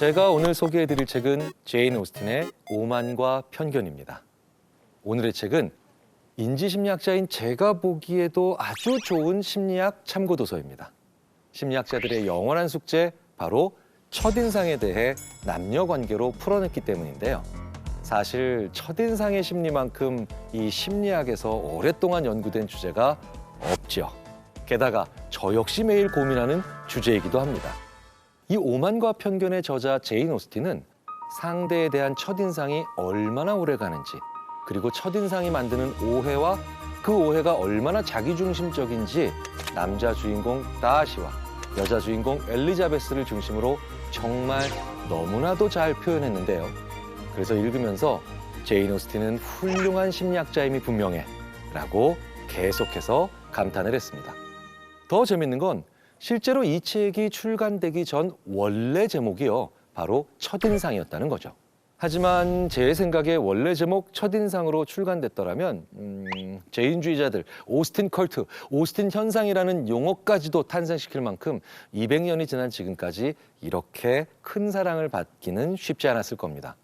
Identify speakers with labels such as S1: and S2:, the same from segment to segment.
S1: 제가 오늘 소개해드릴 책은 제인 오스틴의 오만과 편견입니다. 오늘의 책은 인지심리학자인 제가 보기에도 아주 좋은 심리학 참고도서입니다. 심리학자들의 영원한 숙제, 바로 첫인상에 대해 남녀관계로 풀어냈기 때문인데요. 사실 첫인상의 심리만큼 이 심리학에서 오랫동안 연구된 주제가 없죠. 게다가 저 역시 매일 고민하는 주제이기도 합니다. 이 오만과 편견의 저자 제인 오스틴은 상대에 대한 첫인상이 얼마나 오래 가는지, 그리고 첫인상이 만드는 오해와 그 오해가 얼마나 자기중심적인지 남자 주인공 다시와 여자 주인공 엘리자베스를 중심으로 정말 너무나도 잘 표현했는데요. 그래서 읽으면서 제인 오스틴은 훌륭한 심리학자임이 분명해 라고 계속해서 감탄을 했습니다. 더 재밌는 건 실제로 이 책이 출간되기 전 원래 제목이요, 바로 첫인상이었다는 거죠. 하지만 제 생각에 원래 제목 첫인상으로 출간됐더라면 제인주의자들, 오스틴 컬트, 오스틴 현상이라는 용어까지도 탄생시킬 만큼 200년이 지난 지금까지 이렇게 큰 사랑을 받기는 쉽지 않았을 겁니다.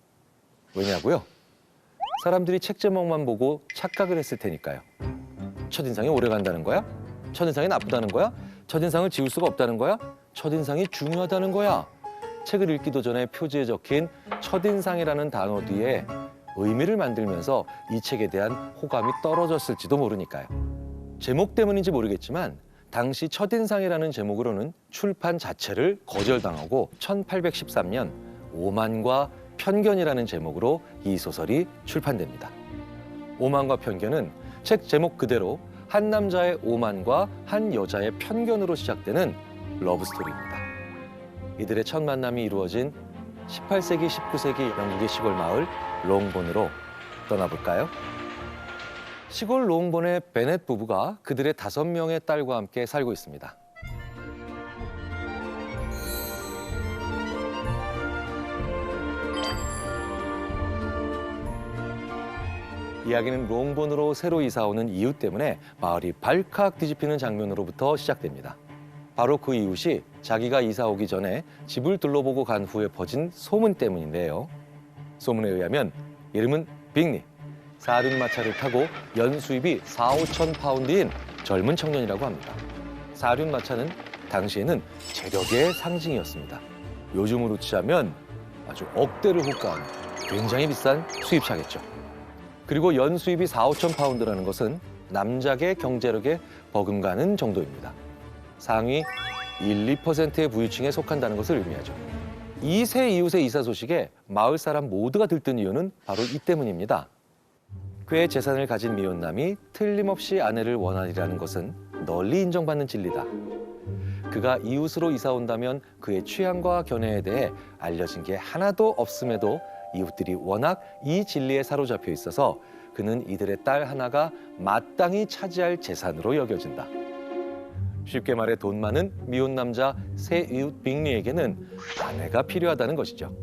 S1: 왜냐고요? 사람들이 책 제목만 보고 착각을 했을 테니까요. 첫인상이 오래 간다는 거야? 첫인상이 나쁘다는 거야? 첫인상을 지울 수가 없다는 거야? 첫인상이 중요하다는 거야? 책을 읽기도 전에 표지에 적힌 첫인상이라는 단어 뒤에 의미를 만들면서 이 책에 대한 호감이 떨어졌을지도 모르니까요. 제목 때문인지 모르겠지만 당시 첫인상이라는 제목으로는 출판 자체를 거절당하고 1813년 오만과 편견이라는 제목으로 이 소설이 출판됩니다. 오만과 편견은 책 제목 그대로 한 남자의 오만과 한 여자의 편견으로 시작되는 러브스토리입니다. 이들의 첫 만남이 이루어진 18세기, 19세기 영국의 시골 마을 롱본으로 떠나볼까요? 시골 롱본의 베넷 부부가 그들의 5명의 딸과 함께 살고 있습니다. 이야기는 롱본으로 새로 이사오는 이웃 때문에 마을이 발칵 뒤집히는 장면으로부터 시작됩니다. 바로 그 이웃이 자기가 이사 오기 전에 집을 둘러보고 간 후에 퍼진 소문 때문인데요. 소문에 의하면 이름은 빅리, 사륜마차를 타고 연수입이 4~5천 파운드인 젊은 청년이라고 합니다. 사륜마차는 당시에는 재력의 상징이었습니다. 요즘으로 치자면 아주 억대를 호가하는 굉장히 비싼 수입차겠죠. 그리고 연수입이 4~5천 파운드라는 것은 남작의 경제력에 버금가는 정도입니다. 상위 1~2%의 부유층에 속한다는 것을 의미하죠. 이 세 이웃의 이사 소식에 마을 사람 모두가 들뜬 이유는 바로 이 때문입니다. 꽤 재산을 가진 미혼남이 틀림없이 아내를 원하리라는 것은 널리 인정받는 진리다. 그가 이웃으로 이사 온다면 그의 취향과 견해에 대해 알려진 게 하나도 없음에도 이웃들이 워낙 이 진리에 사로잡혀 있어서 그는 이들의 딸 하나가 마땅히 차지할 재산으로 여겨진다. 쉽게 말해 돈 많은 미혼 남자 새 이웃 빅리에게는 아내가 필요하다는 것이죠.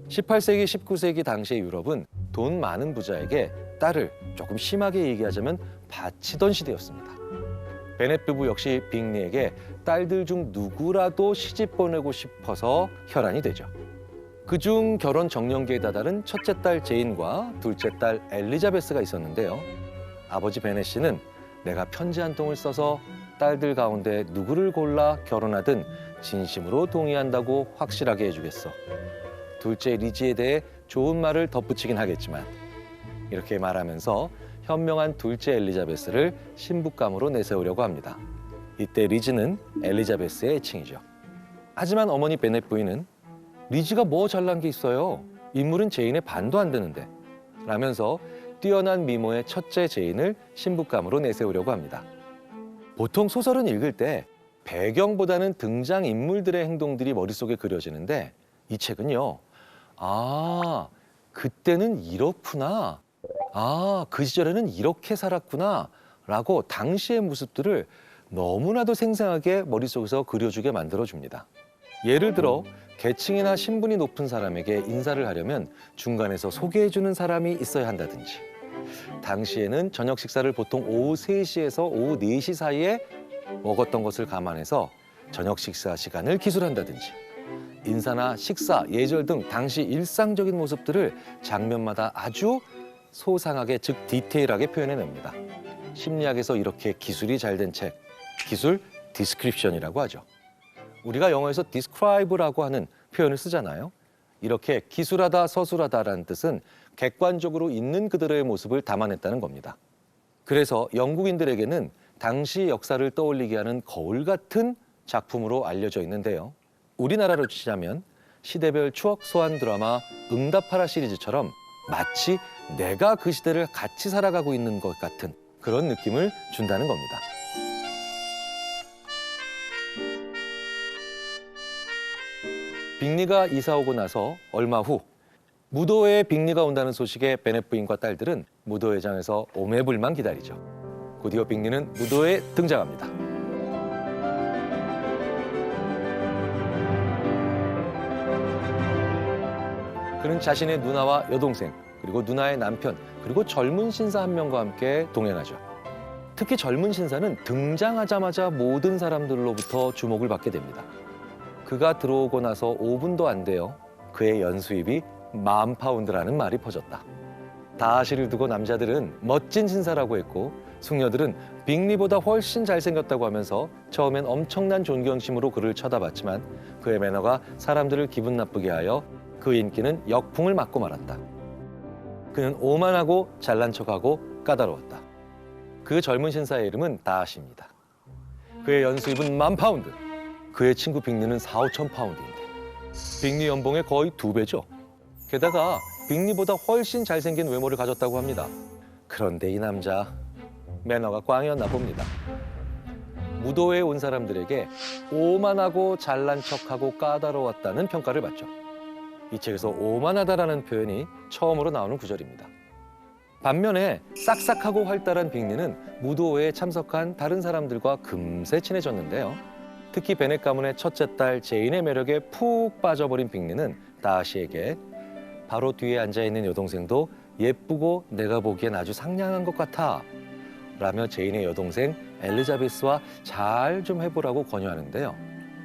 S1: 18세기, 19세기 당시의 유럽은 돈 많은 부자에게 딸을 조금 심하게 얘기하자면 바치던 시대였습니다. 베넷 부부 역시 빅리에게 딸들 중 누구라도 시집 보내고 싶어서 혈안이 되죠. 그중 결혼 정년기에 다다른 첫째 딸 제인과 둘째 딸 엘리자베스가 있었는데요. 아버지 베넷 씨는 내가 편지 한 통을 써서 딸들 가운데 누구를 골라 결혼하든 진심으로 동의한다고 확실하게 해주겠어. 둘째 리지에 대해 좋은 말을 덧붙이긴 하겠지만 이렇게 말하면서 현명한 둘째 엘리자베스를 신부감으로 내세우려고 합니다. 이때 리지는 엘리자베스의 애칭이죠. 하지만 어머니 베넷 부인은 리지가 뭐 잘난 게 있어요. 인물은 제인의 반도 안 되는데 라면서 뛰어난 미모의 첫째 제인을 신부감으로 내세우려고 합니다. 보통 소설은 읽을 때 배경보다는 등장인물들의 행동들이 머릿속에 그려지는데 이 책은요. 아, 그때는 이렇구나. 아, 그 시절에는 이렇게 살았구나. 라고 당시의 모습들을 너무나도 생생하게 머릿속에서 그려주게 만들어줍니다. 예를 들어 계층이나 신분이 높은 사람에게 인사를 하려면 중간에서 소개해주는 사람이 있어야 한다든지, 당시에는 저녁 식사를 보통 오후 3시에서 오후 4시 사이에 먹었던 것을 감안해서 저녁 식사 시간을 기술한다든지, 인사나 식사, 예절 등 당시 일상적인 모습들을 장면마다 아주 소상하게, 즉 디테일하게 표현해냅니다. 심리학에서 이렇게 기술이 잘 된 책, 기술 디스크립션이라고 하죠. 우리가 영어에서 describe라고 하는 표현을 쓰잖아요. 이렇게 기술하다, 서술하다라는 뜻은 객관적으로 있는 그들의 모습을 담아냈다는 겁니다. 그래서 영국인들에게는 당시 역사를 떠올리게 하는 거울 같은 작품으로 알려져 있는데요. 우리나라로 치자면 시대별 추억 소환 드라마 응답하라 시리즈처럼 마치 내가 그 시대를 같이 살아가고 있는 것 같은 그런 느낌을 준다는 겁니다. 빅리가 이사 오고 나서 얼마 후 무도회에 빅리가 온다는 소식에 베넷 부인과 딸들은 무도회장에서 오매불만 기다리죠. 곧이어 빅리는 무도회에 등장합니다. 그는 자신의 누나와 여동생, 그리고 누나의 남편, 그리고 젊은 신사 한 명과 함께 동행하죠. 특히 젊은 신사는 등장하자마자 모든 사람들로부터 주목을 받게 됩니다. 그가 들어오고 나서 5분도 안 돼요. 그의 연수입이 10,000파운드라는 말이 퍼졌다. 다하시를 두고 남자들은 멋진 신사라고 했고 숙녀들은 빅리보다 훨씬 잘생겼다고 하면서 처음엔 엄청난 존경심으로 그를 쳐다봤지만 그의 매너가 사람들을 기분 나쁘게 하여 그 인기는 역풍을 맞고 말았다. 그는 오만하고 잘난 척하고 까다로웠다. 그 젊은 신사의 이름은 다하시입니다. 그의 연수입은 10,000파운드. 그의 친구 빅리는 4,5,000파운드인데 빅리 연봉의 거의 2배죠. 게다가 빅리보다 훨씬 잘생긴 외모를 가졌다고 합니다. 그런데 이 남자 매너가 꽝이었나 봅니다. 무도회에 온 사람들에게 오만하고 잘난 척하고 까다로웠다는 평가를 받죠. 이 책에서 오만하다라는 표현이 처음으로 나오는 구절입니다. 반면에 싹싹하고 활달한 빅리는 무도회에 참석한 다른 사람들과 금세 친해졌는데요. 특히 베넷 가문의 첫째 딸 제인의 매력에 푹 빠져버린 빅리는 다하시에게 바로 뒤에 앉아있는 여동생도 예쁘고 내가 보기엔 아주 상냥한 것 같아 라며 제인의 여동생 엘리자베스와 잘 좀 해보라고 권유하는데요.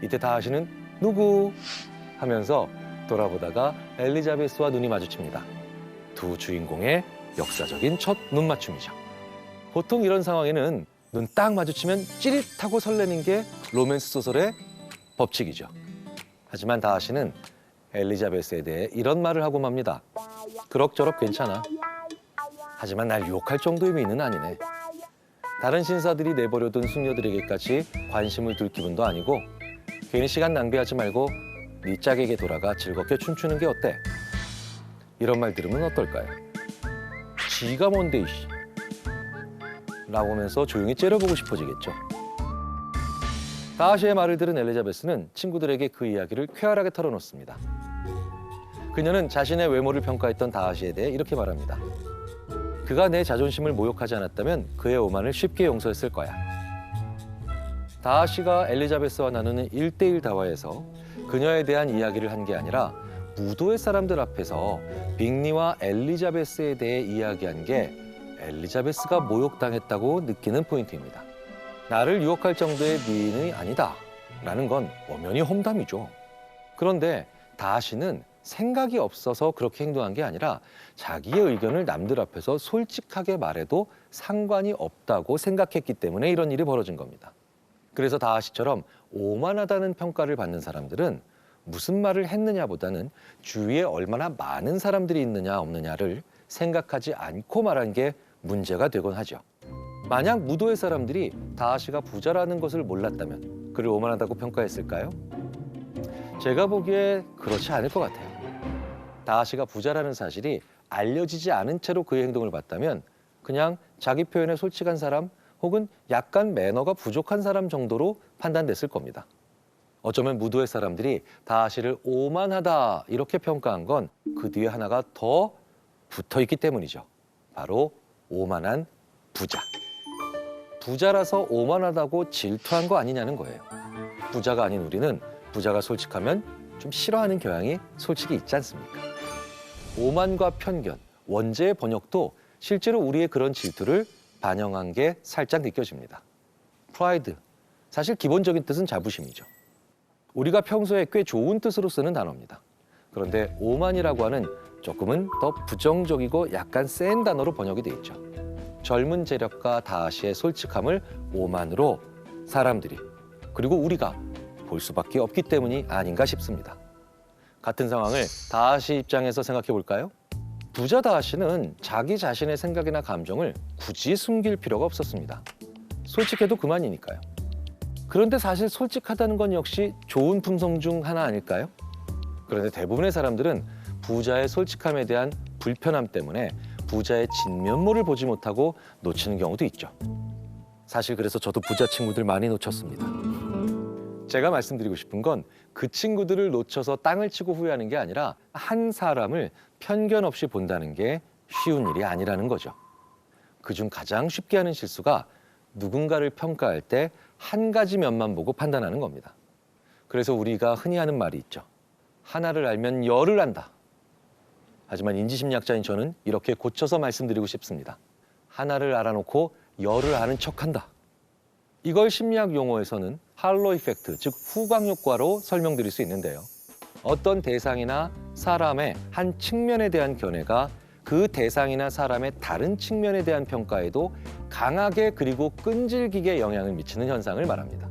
S1: 이때 다하시는 누구? 하면서 돌아보다가 엘리자베스와 눈이 마주칩니다. 두 주인공의 역사적인 첫 눈맞춤이죠. 보통 이런 상황에는 눈 딱 마주치면 찌릿하고 설레는 게 로맨스 소설의 법칙이죠. 하지만 다하시는 엘리자베스에 대해 이런 말을 하고 맙니다. 그럭저럭 괜찮아. 하지만 날 유혹할 정도의 미는 아니네. 다른 신사들이 내버려둔 숙녀들에게까지 관심을 둘 기분도 아니고 괜히 시간 낭비하지 말고 네 짝에게 돌아가 즐겁게 춤추는 게 어때? 이런 말 들으면 어떨까요? 지가 뭔데 이씨 라고 하면서 조용히 째려보고 싶어지겠죠. 다하시의 말을 들은 엘리자베스는 친구들에게 그 이야기를 쾌활하게 털어놓습니다. 그녀는 자신의 외모를 평가했던 다하시에 대해 이렇게 말합니다. 그가 내 자존심을 모욕하지 않았다면 그의 오만을 쉽게 용서했을 거야. 다하시가 엘리자베스와 나누는 1대1 대화에서 그녀에 대한 이야기를 한 게 아니라 무도회 사람들 앞에서 빅리와 엘리자베스에 대해 이야기한 게 엘리자베스가 모욕당했다고 느끼는 포인트입니다. 나를 유혹할 정도의 미인이 아니다 라는 건 엄연히 험담이죠. 그런데 다하시는 생각이 없어서 그렇게 행동한 게 아니라 자기의 의견을 남들 앞에서 솔직하게 말해도 상관이 없다고 생각했기 때문에 이런 일이 벌어진 겁니다. 그래서 다하시처럼 오만하다는 평가를 받는 사람들은 무슨 말을 했느냐보다는 주위에 얼마나 많은 사람들이 있느냐 없느냐를 생각하지 않고 말한 게 문제가 되곤 하죠. 만약 무도회 사람들이 다하시가 부자라는 것을 몰랐다면 그를 오만하다고 평가했을까요? 제가 보기에 그렇지 않을 것 같아요. 다하시가 부자라는 사실이 알려지지 않은 채로 그의 행동을 봤다면 그냥 자기 표현에 솔직한 사람 혹은 약간 매너가 부족한 사람 정도로 판단됐을 겁니다. 어쩌면 무도회 사람들이 다하시를 오만하다 이렇게 평가한 건 그 뒤에 하나가 더 붙어있기 때문이죠. 바로 오만한 부자. 부자라서 오만하다고 질투한 거 아니냐는 거예요. 부자가 아닌 우리는 부자가 솔직하면 좀 싫어하는 경향이 솔직히 있지 않습니까? 오만과 편견, 원제의 번역도 실제로 우리의 그런 질투를 반영한 게 살짝 느껴집니다. 프라이드, 사실 기본적인 뜻은 자부심이죠. 우리가 평소에 꽤 좋은 뜻으로 쓰는 단어입니다. 그런데 오만이라고 하는 조금은 더 부정적이고 약간 센 단어로 번역이 돼 있죠. 젊은 재력과 다하시의 솔직함을 오만으로 사람들이 그리고 우리가 볼 수밖에 없기 때문이 아닌가 싶습니다. 같은 상황을 다하시 입장에서 생각해 볼까요? 부자 다하시는 자기 자신의 생각이나 감정을 굳이 숨길 필요가 없었습니다. 솔직해도 그만이니까요. 그런데 사실 솔직하다는 건 역시 좋은 품성 중 하나 아닐까요? 그런데 대부분의 사람들은 부자의 솔직함에 대한 불편함 때문에 부자의 진면모를 보지 못하고 놓치는 경우도 있죠. 사실 그래서 저도 부자 친구들 많이 놓쳤습니다. 제가 말씀드리고 싶은 건 그 친구들을 놓쳐서 땅을 치고 후회하는 게 아니라 한 사람을 편견 없이 본다는 게 쉬운 일이 아니라는 거죠. 그중 가장 쉽게 하는 실수가 누군가를 평가할 때 한 가지 면만 보고 판단하는 겁니다. 그래서 우리가 흔히 하는 말이 있죠. 하나를 알면 열을 안다. 하지만 인지심리학자인 저는 이렇게 고쳐서 말씀드리고 싶습니다. 하나를 알아놓고 열을 아는 척한다. 이걸 심리학 용어에서는 할로 이펙트, 즉 후광 효과로 설명드릴 수 있는데요. 어떤 대상이나 사람의 한 측면에 대한 견해가 그 대상이나 사람의 다른 측면에 대한 평가에도 강하게 그리고 끈질기게 영향을 미치는 현상을 말합니다.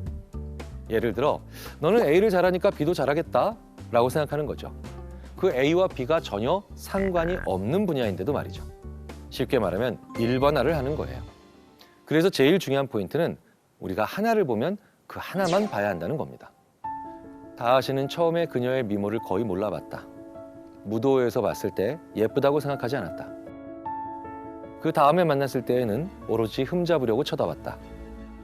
S1: 예를 들어 너는 A를 잘하니까 B도 잘하겠다 라고 생각하는 거죠. 그 A와 B가 전혀 상관이 없는 분야인데도 말이죠. 쉽게 말하면 일반화를 하는 거예요. 그래서 제일 중요한 포인트는 우리가 하나를 보면 그 하나만 봐야 한다는 겁니다. 다하시는 처음에 그녀의 미모를 거의 몰라봤다. 무도회에서 봤을 때 예쁘다고 생각하지 않았다. 그 다음에 만났을 때에는 오로지 흠잡으려고 쳐다봤다.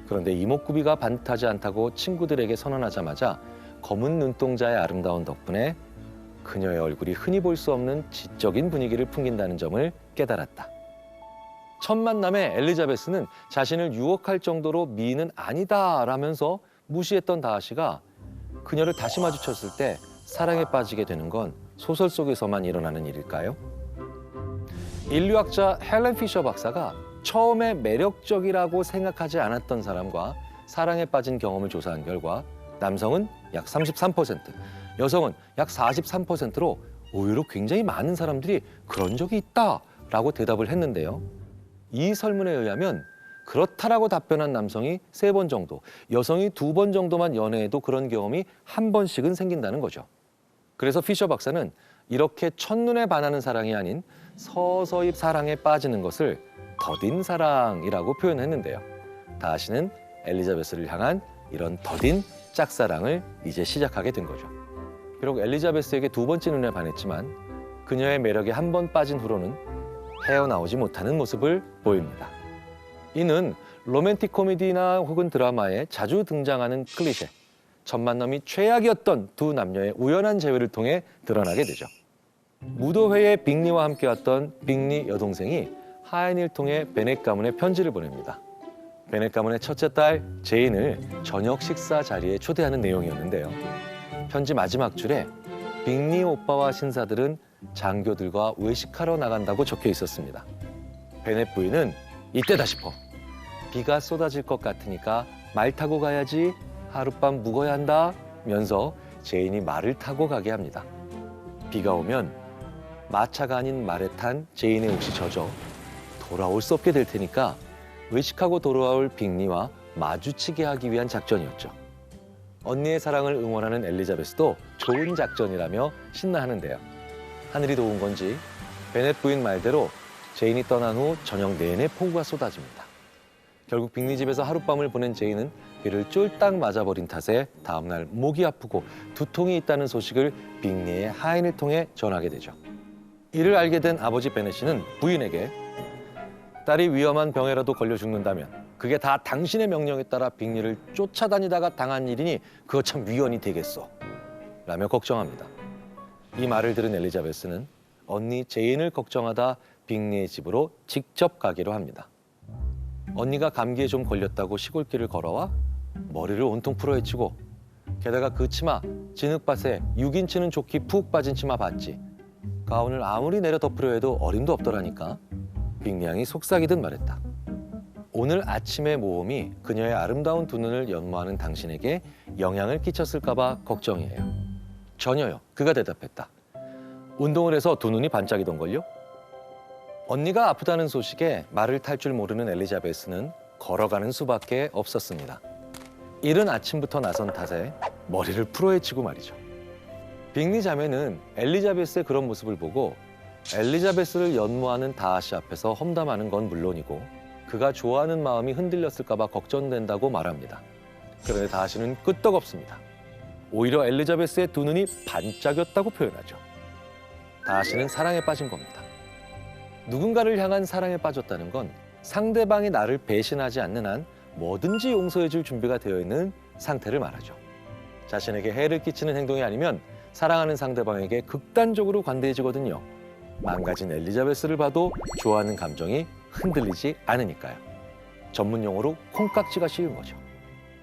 S1: 그런데 이목구비가 반듯하지 않다고 친구들에게 선언하자마자 검은 눈동자의 아름다운 덕분에 그녀의 얼굴이 흔히 볼 수 없는 지적인 분위기를 풍긴다는 점을 깨달았다. 첫 만남에 엘리자베스는 자신을 유혹할 정도로 미인은 아니다라면서 무시했던 다하시가 그녀를 다시 마주쳤을 때 사랑에 빠지게 되는 건 소설 속에서만 일어나는 일일까요? 인류학자 헬렌 피셔 박사가 처음에 매력적이라고 생각하지 않았던 사람과 사랑에 빠진 경험을 조사한 결과 남성은 약 33%, 여성은 약 43%로 의외로 굉장히 많은 사람들이 그런 적이 있다라고 대답을 했는데요. 이 설문에 의하면 그렇다라고 답변한 남성이 3번 정도, 여성이 2번 정도만 연애해도 그런 경험이 한 번씩은 생긴다는 거죠. 그래서 피셔 박사는 이렇게 첫눈에 반하는 사랑이 아닌 서서히 사랑에 빠지는 것을 더딘 사랑이라고 표현했는데요. 다하시는 엘리자베스를 향한 이런 더딘 짝사랑을 이제 시작하게 된 거죠. 비록 엘리자베스에게 2번째 눈에 반했지만 그녀의 매력에 한 번 빠진 후로는 헤어나오지 못하는 모습을 보입니다. 이는 로맨틱 코미디나 혹은 드라마에 자주 등장하는 클리셰, 첫 만남이 최악이었던 두 남녀의 우연한 재회를 통해 드러나게 되죠. 무도회에 빅리와 함께 왔던 빅리 여동생이 하인을 통해 베넷 가문에 편지를 보냅니다. 베넷 가문의 첫째 딸 제인을 저녁 식사 자리에 초대하는 내용이었는데요. 편지 마지막 줄에 빅리 오빠와 신사들은 장교들과 외식하러 나간다고 적혀 있었습니다. 베넷 부인은 이때다 싶어 비가 쏟아질 것 같으니까 말 타고 가야지, 하룻밤 묵어야 한다 면서 제인이 말을 타고 가게 합니다. 비가 오면 마차가 아닌 말에 탄 제인의 옷이 젖어 돌아올 수 없게 될 테니까 외식하고 돌아올 빅리와 마주치게 하기 위한 작전이었죠. 언니의 사랑을 응원하는 엘리자베스도 좋은 작전이라며 신나하는데요. 하늘이 도운 건지 베넷 부인 말대로 제인이 떠난 후 저녁 내내 폭우가 쏟아집니다. 결국 빅리 집에서 하룻밤을 보낸 제인은 비를 쫄딱 맞아버린 탓에 다음날 목이 아프고 두통이 있다는 소식을 빅리의 하인을 통해 전하게 되죠. 이를 알게 된 아버지 베넷이는 부인에게 딸이 위험한 병에라도 걸려 죽는다면 그게 다 당신의 명령에 따라 빅리를 쫓아다니다가 당한 일이니 그거 참 위헌이 되겠소 라며 걱정합니다. 이 말을 들은 엘리자베스는 언니 제인을 걱정하다 빅리의 집으로 직접 가기로 합니다. 언니가 감기에 좀 걸렸다고 시골길을 걸어와 머리를 온통 풀어헤치고 게다가 그 치마 진흙밭에 6인치는 조끼 푹 빠진 치마 봤지. 가운을 아무리 내려 덮으려 해도 어림도 없더라니까. 빅리 양이 속삭이듯 말했다. 오늘 아침의 모험이 그녀의 아름다운 두 눈을 연모하는 당신에게 영향을 끼쳤을까 봐 걱정이에요. 전혀요. 그가 대답했다. 운동을 해서 두 눈이 반짝이던걸요? 언니가 아프다는 소식에 말을 탈 줄 모르는 엘리자베스는 걸어가는 수밖에 없었습니다. 이른 아침부터 나선 탓에 머리를 풀어헤치고 말이죠. 빅리 자매는 엘리자베스의 그런 모습을 보고 엘리자베스를 연모하는 다하시 앞에서 험담하는 건 물론이고 그가 좋아하는 마음이 흔들렸을까 봐 걱정된다고 말합니다. 그런데 다하시는 끄떡없습니다. 오히려 엘리자베스의 두 눈이 반짝였다고 표현하죠. 다하시는 사랑에 빠진 겁니다. 누군가를 향한 사랑에 빠졌다는 건 상대방이 나를 배신하지 않는 한 뭐든지 용서해줄 준비가 되어 있는 상태를 말하죠. 자신에게 해를 끼치는 행동이 아니면 사랑하는 상대방에게 극단적으로 관대해지거든요. 망가진 엘리자베스를 봐도 좋아하는 감정이 흔들리지 않으니까요. 전문 용어로 콩깍지가 씌운 거죠.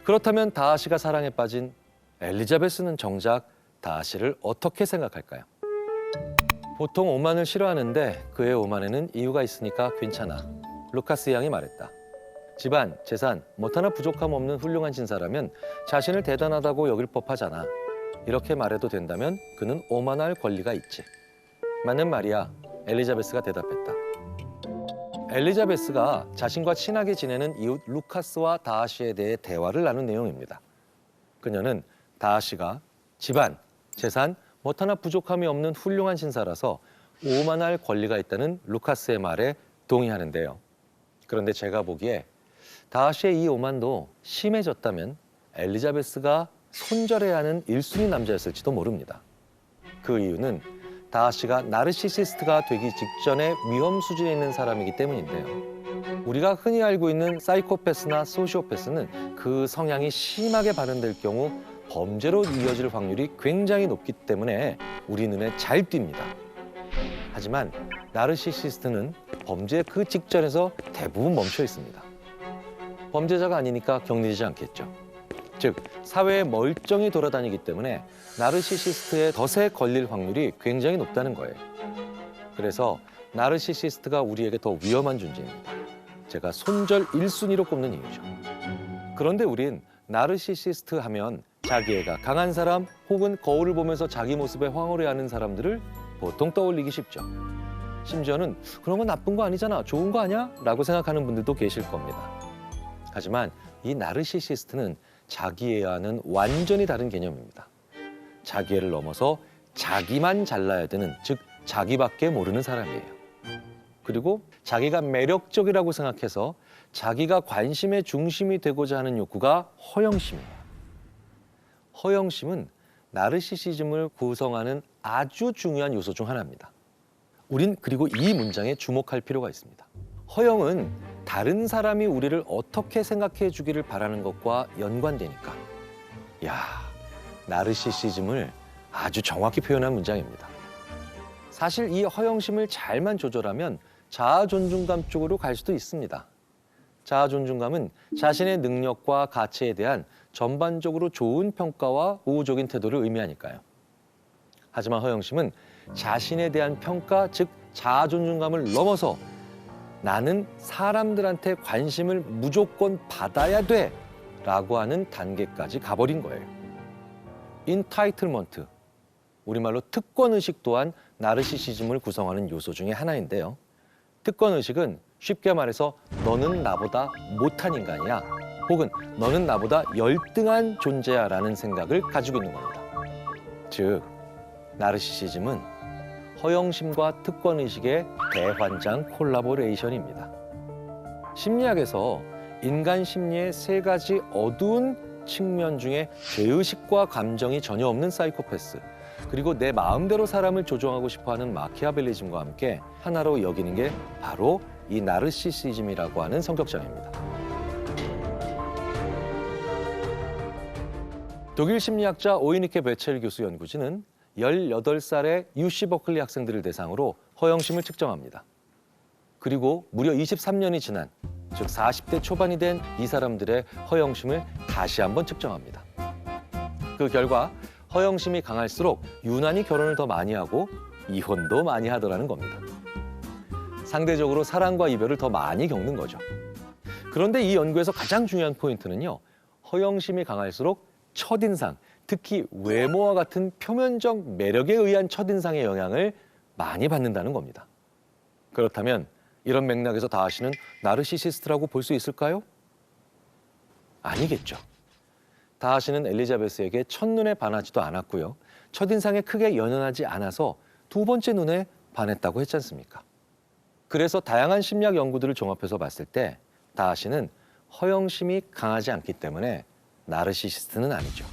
S1: 그렇다면 다하시가 사랑에 빠진 엘리자베스는 정작 다하시를 어떻게 생각할까요? 보통 오만을 싫어하는데 그의 오만에는 이유가 있으니까 괜찮아. 루카스 양이 말했다. 집안, 재산, 뭐 하나 부족함 없는 훌륭한 신사라면 자신을 대단하다고 여길 법하잖아. 이렇게 말해도 된다면 그는 오만할 권리가 있지. 맞는 말이야. 엘리자베스가 대답했다. 엘리자베스가 자신과 친하게 지내는 이웃 루카스와 다하시에 대해 대화를 나눈 내용입니다. 그녀는 다하시가 집안, 재산, 뭐 하나 부족함이 없는 훌륭한 신사라서 오만할 권리가 있다는 루카스의 말에 동의하는데요. 그런데 제가 보기에 다하시의 이 오만도 심해졌다면 엘리자베스가 손절해야 하는 1순위 남자였을지도 모릅니다. 그 이유는 다하시가 나르시시스트가 되기 직전에 위험 수준에 있는 사람이기 때문인데요. 우리가 흔히 알고 있는 사이코패스나 소시오패스는 그 성향이 심하게 발현될 경우 범죄로 이어질 확률이 굉장히 높기 때문에 우리 눈에 잘 띕니다. 하지만 나르시시스트는 범죄 그 직전에서 대부분 멈춰 있습니다. 범죄자가 아니니까 격리되지 않겠죠. 즉, 사회에 멀쩡히 돌아다니기 때문에 나르시시스트의 덫에 걸릴 확률이 굉장히 높다는 거예요. 그래서 나르시시스트가 우리에게 더 위험한 존재입니다. 제가 손절 1순위로 꼽는 이유죠. 그런데 우린 나르시시스트 하면 자기애가 강한 사람 혹은 거울을 보면서 자기 모습에 황홀해하는 사람들을 보통 떠올리기 쉽죠. 심지어는 그런 건 나쁜 거 아니잖아, 좋은 거 아니야? 라고 생각하는 분들도 계실 겁니다. 하지만 이 나르시시스트는 자기애와는 완전히 다른 개념입니다. 자기애를 넘어서 자기만 잘나야 되는, 즉 자기밖에 모르는 사람이에요. 그리고 자기가 매력적이라고 생각해서 자기가 관심의 중심이 되고자 하는 욕구가 허영심이에요. 허영심은 나르시시즘을 구성하는 아주 중요한 요소 중 하나입니다. 우린 그리고 이 문장에 주목할 필요가 있습니다. 허영은 다른 사람이 우리를 어떻게 생각해 주기를 바라는 것과 연관되니까. 야, 나르시시즘을 아주 정확히 표현한 문장입니다. 사실 이 허영심을 잘만 조절하면 자아 존중감 쪽으로 갈 수도 있습니다. 자아 존중감은 자신의 능력과 가치에 대한 전반적으로 좋은 평가와 우호적인 태도를 의미하니까요. 하지만 허영심은 자신에 대한 평가, 즉 자아 존중감을 넘어서 나는 사람들한테 관심을 무조건 받아야 돼 라고 하는 단계까지 가버린 거예요. 인타이틀먼트, 우리말로 특권의식 또한 나르시시즘을 구성하는 요소 중에 하나인데요. 특권의식은 쉽게 말해서 너는 나보다 못한 인간이야, 혹은 너는 나보다 열등한 존재야 라는 생각을 가지고 있는 겁니다. 즉, 나르시시즘은 허영심과 특권의식의 대환장 콜라보레이션입니다. 심리학에서 인간 심리의 세 가지 어두운 측면 중에 죄의식과 감정이 전혀 없는 사이코패스, 그리고 내 마음대로 사람을 조종하고 싶어하는 마키아벨리즘과 함께 하나로 여기는 게 바로 이 나르시시즘이라고 하는 성격장애입니다. 독일 심리학자 오이니케 베첼 교수 연구진은 18살의 UC 버클리 학생들을 대상으로 허영심을 측정합니다. 그리고 무려 23년이 지난, 즉 40대 초반이 된 이 사람들의 허영심을 다시 한번 측정합니다. 그 결과 허영심이 강할수록 유난히 결혼을 더 많이 하고 이혼도 많이 하더라는 겁니다. 상대적으로 사랑과 이별을 더 많이 겪는 거죠. 그런데 이 연구에서 가장 중요한 포인트는요. 허영심이 강할수록 첫인상, 특히 외모와 같은 표면적 매력에 의한 첫인상의 영향을 많이 받는다는 겁니다. 그렇다면 이런 맥락에서 다하시는 나르시시스트라고 볼 수 있을까요? 아니겠죠. 다하시는 엘리자베스에게 첫눈에 반하지도 않았고요. 첫인상에 크게 연연하지 않아서 두 번째 눈에 반했다고 했지 않습니까? 그래서 다양한 심리학 연구들을 종합해서 봤을 때 다하시는 허영심이 강하지 않기 때문에 나르시시스트는 아니죠.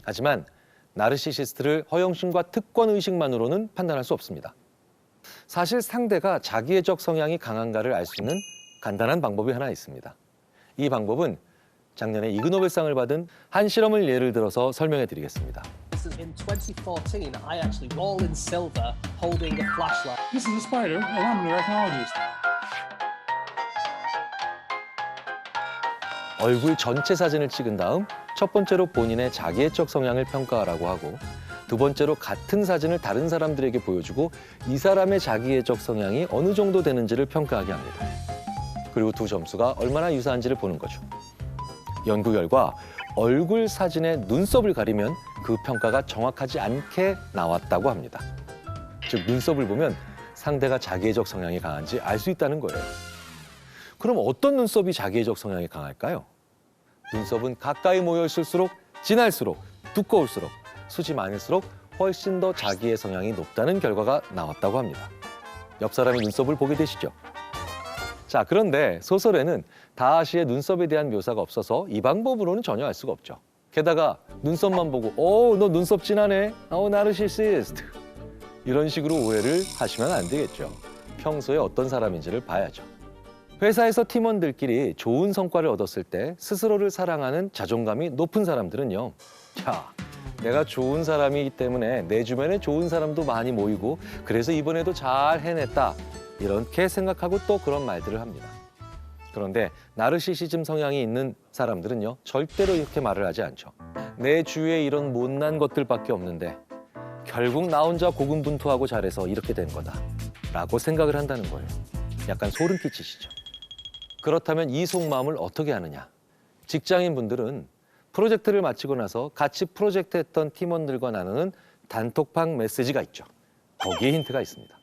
S1: 하지만 나르시시스트를 허영심과 특권의식만으로는 판단할 수 없습니다. 사실 상대가 자기애적 성향이 강한가를 알 수 있는 간단한 방법이 하나 있습니다. 이 방법은 작년에 이그노벨상을 받은 한 실험을 예를 들어서 설명해 드리겠습니다.
S2: In 2014, I actually roll in silver holding a flashlight.
S3: This is a spider, and I'm an archaeologist.
S1: 얼굴 전체 사진을 찍은 다음 첫 번째로 본인의 자기애적 성향을 평가하라고 하고 두 번째로 같은 사진을 다른 사람들에게 보여주고 이 사람의 자기애적 성향이 어느 정도 되는지를 평가하게 합니다. 그리고 두 점수가 얼마나 유사한지를 보는 거죠. 연구 결과 얼굴 사진에 눈썹을 가리면 그 평가가 정확하지 않게 나왔다고 합니다. 즉 눈썹을 보면 상대가 자기애적 성향이 강한지 알 수 있다는 거예요. 그럼 어떤 눈썹이 자기애적 성향이 강할까요? 눈썹은 가까이 모여 있을수록 진할수록 두꺼울수록 숱이 많을수록 훨씬 더 자기의 성향이 높다는 결과가 나왔다고 합니다. 옆 사람의 눈썹을 보게 되시죠? 자, 그런데 소설에는 다하시의 눈썹에 대한 묘사가 없어서 이 방법으로는 전혀 알 수가 없죠. 게다가 눈썹만 보고 너 눈썹 진하네, 나르시시스트 이런 식으로 오해를 하시면 안 되겠죠. 평소에 어떤 사람인지를 봐야죠. 회사에서 팀원들끼리 좋은 성과를 얻었을 때 스스로를 사랑하는 자존감이 높은 사람들은요. 자, 내가 좋은 사람이기 때문에 내 주변에 좋은 사람도 많이 모이고 그래서 이번에도 잘 해냈다. 이렇게 생각하고 또 그런 말들을 합니다. 그런데 나르시시즘 성향이 있는 사람들은요. 절대로 이렇게 말을 하지 않죠. 내 주위에 이런 못난 것들밖에 없는데 결국 나 혼자 고군분투하고 잘해서 이렇게 된 거다. 라고 생각을 한다는 거예요. 약간 소름 끼치시죠. 그렇다면 이 속마음을 어떻게 하느냐? 직장인분들은 프로젝트를 마치고 나서 같이 프로젝트 했던 팀원들과 나누는 단톡방 메시지가 있죠. 거기에 힌트가 있습니다.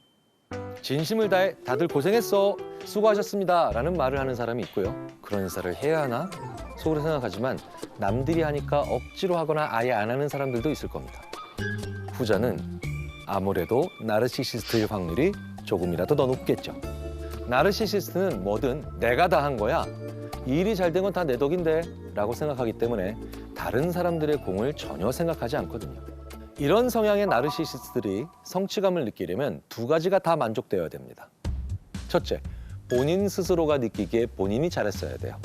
S1: 진심을 다해 다들 고생했어, 수고하셨습니다 라는 말을 하는 사람이 있고요. 그런 인사를 해야 하나? 속으로 생각하지만 남들이 하니까 억지로 하거나 아예 안 하는 사람들도 있을 겁니다. 후자는 아무래도 나르시시스트일 확률이 조금이라도 더 높겠죠. 나르시시스트는 뭐든 내가 다 한 거야, 이 일이 잘 된 건 다 내 덕인데 라고 생각하기 때문에 다른 사람들의 공을 전혀 생각하지 않거든요. 이런 성향의 나르시시스트들이 성취감을 느끼려면 두 가지가 다 만족되어야 됩니다. 첫째, 본인 스스로가 느끼기에 본인이 잘했어야 돼요.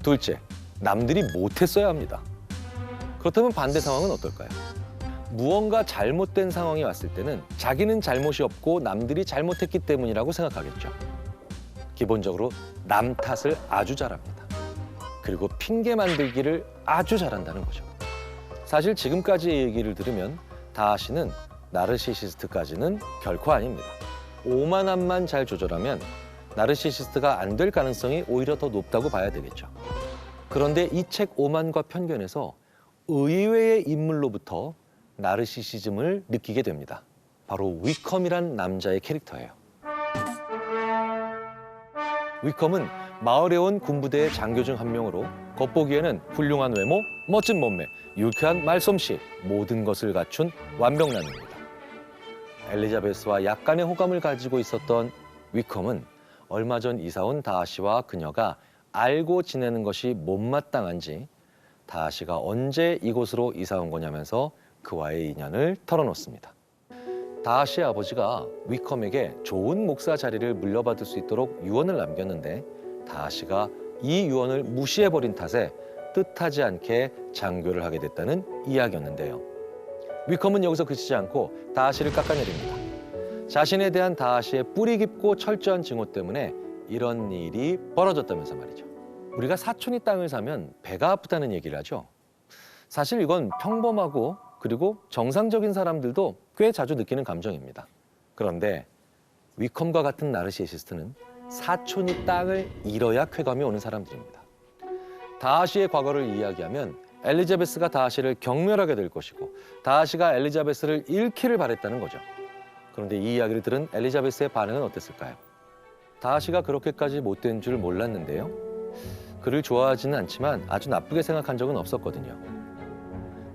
S1: 둘째, 남들이 못했어야 합니다. 그렇다면 반대 상황은 어떨까요? 무언가 잘못된 상황이 왔을 때는 자기는 잘못이 없고 남들이 잘못했기 때문이라고 생각하겠죠. 기본적으로 남 탓을 아주 잘합니다. 그리고 핑계 만들기를 아주 잘한다는 거죠. 사실 지금까지의 얘기를 들으면 다하시는 나르시시스트까지는 결코 아닙니다. 오만함만 잘 조절하면 나르시시스트가 안 될 가능성이 오히려 더 높다고 봐야 되겠죠. 그런데 이 책 오만과 편견에서 의외의 인물로부터 나르시시즘을 느끼게 됩니다. 바로 위컴이란 남자의 캐릭터예요. 위컴은 마을에 온 군부대의 장교 중 한 명으로 겉보기에는 훌륭한 외모, 멋진 몸매, 유쾌한 말솜씨 모든 것을 갖춘 완벽남입니다. 엘리자베스와 약간의 호감을 가지고 있었던 위컴은 얼마 전 이사 온 다하시와 그녀가 알고 지내는 것이 못마땅한지 다하시가 언제 이곳으로 이사 온 거냐면서 그와의 인연을 털어놓습니다. 다하시의 아버지가 위컴에게 좋은 목사 자리를 물려받을 수 있도록 유언을 남겼는데 다하시가 이 유언을 무시해버린 탓에 뜻하지 않게 장교를 하게 됐다는 이야기였는데요. 위컴은 여기서 그치지 않고 다하시를 깎아내립니다. 자신에 대한 다하시의 뿌리 깊고 철저한 증오 때문에 이런 일이 벌어졌다면서 말이죠. 우리가 사촌이 땅을 사면 배가 아프다는 얘기를 하죠. 사실 이건 평범하고 그리고 정상적인 사람들도 꽤 자주 느끼는 감정입니다. 그런데 위컴과 같은 나르시시스트는 사촌이 땅을 잃어야 쾌감이 오는 사람들입니다. 다하시의 과거를 이야기하면 엘리자베스가 다하시를 경멸하게 될 것이고 다하시가 엘리자베스를 잃기를 바랬다는 거죠. 그런데 이 이야기를 들은 엘리자베스의 반응은 어땠을까요? 다하시가 그렇게까지 못된 줄 몰랐는데요. 그를 좋아하지는 않지만 아주 나쁘게 생각한 적은 없었거든요.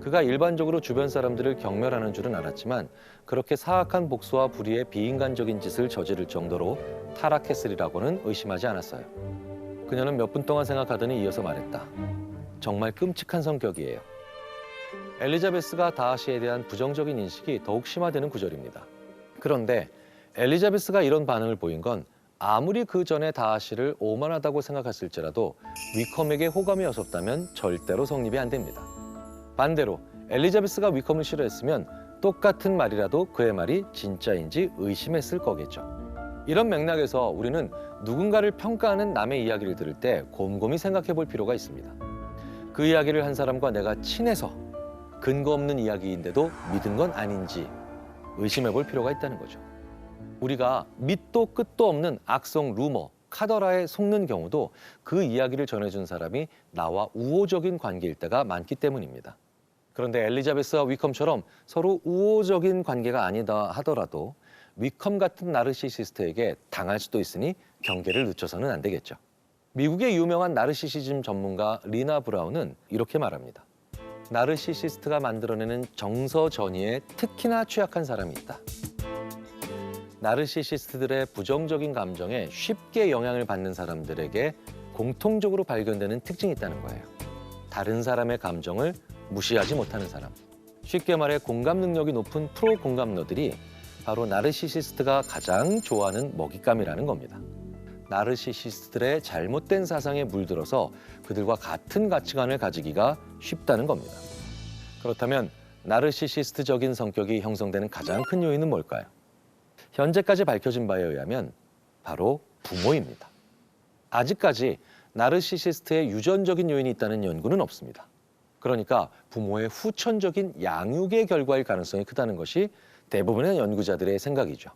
S1: 그가 일반적으로 주변 사람들을 경멸하는 줄은 알았지만 그렇게 사악한 복수와 불의의 비인간적인 짓을 저지를 정도로 타락했으리라고는 의심하지 않았어요. 그녀는 몇 분 동안 생각하더니 이어서 말했다. 정말 끔찍한 성격이에요. 엘리자베스가 다하시에 대한 부정적인 인식이 더욱 심화되는 구절입니다. 그런데 엘리자베스가 이런 반응을 보인 건 아무리 그 전에 다하시를 오만하다고 생각했을지라도 위컴에게 호감이 없었다면 절대로 성립이 안 됩니다. 반대로 엘리자베스가 위컴을 싫어했으면 똑같은 말이라도 그의 말이 진짜인지 의심했을 거겠죠. 이런 맥락에서 우리는 누군가를 평가하는 남의 이야기를 들을 때 곰곰이 생각해 볼 필요가 있습니다. 그 이야기를 한 사람과 내가 친해서 근거 없는 이야기인데도 믿은 건 아닌지 의심해 볼 필요가 있다는 거죠. 우리가 밑도 끝도 없는 악성 루머, 카더라에 속는 경우도 그 이야기를 전해준 사람이 나와 우호적인 관계일 때가 많기 때문입니다. 그런데 엘리자베스와 위컴처럼 서로 우호적인 관계가 아니다 하더라도 위컴 같은 나르시시스트에게 당할 수도 있으니 경계를 늦춰서는 안 되겠죠. 미국의 유명한 나르시시즘 전문가 리나 브라운은 이렇게 말합니다. 나르시시스트가 만들어내는 정서전이에 특히나 취약한 사람이 있다. 나르시시스트들의 부정적인 감정에 쉽게 영향을 받는 사람들에게 공통적으로 발견되는 특징이 있다는 거예요. 다른 사람의 감정을 무시하지 못하는 사람. 쉽게 말해 공감 능력이 높은 프로 공감러들이 바로 나르시시스트가 가장 좋아하는 먹잇감이라는 겁니다. 나르시시스트들의 잘못된 사상에 물들어서 그들과 같은 가치관을 가지기가 쉽다는 겁니다. 그렇다면 나르시시스트적인 성격이 형성되는 가장 큰 요인은 뭘까요? 현재까지 밝혀진 바에 의하면 바로 부모입니다. 아직까지 나르시시스트의 유전적인 요인이 있다는 연구는 없습니다. 그러니까 부모의 후천적인 양육의 결과일 가능성이 크다는 것이 대부분의 연구자들의 생각이죠.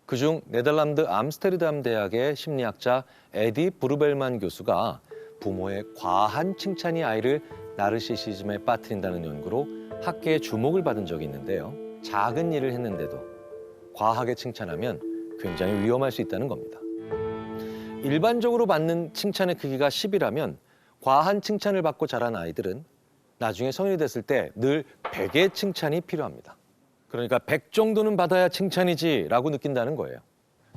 S1: 그중 네덜란드 암스테르담 대학의 심리학자 에디 브루벨만 교수가 부모의 과한 칭찬이 아이를 나르시시즘에 빠뜨린다는 연구로 학계의 주목을 받은 적이 있는데요. 작은 일을 했는데도 과하게 칭찬하면 굉장히 위험할 수 있다는 겁니다. 일반적으로 받는 칭찬의 크기가 10이라면 과한 칭찬을 받고 자란 아이들은 나중에 성인이 됐을 때 늘 100의 칭찬이 필요합니다. 그러니까 100 정도는 받아야 칭찬이지 라고 느낀다는 거예요.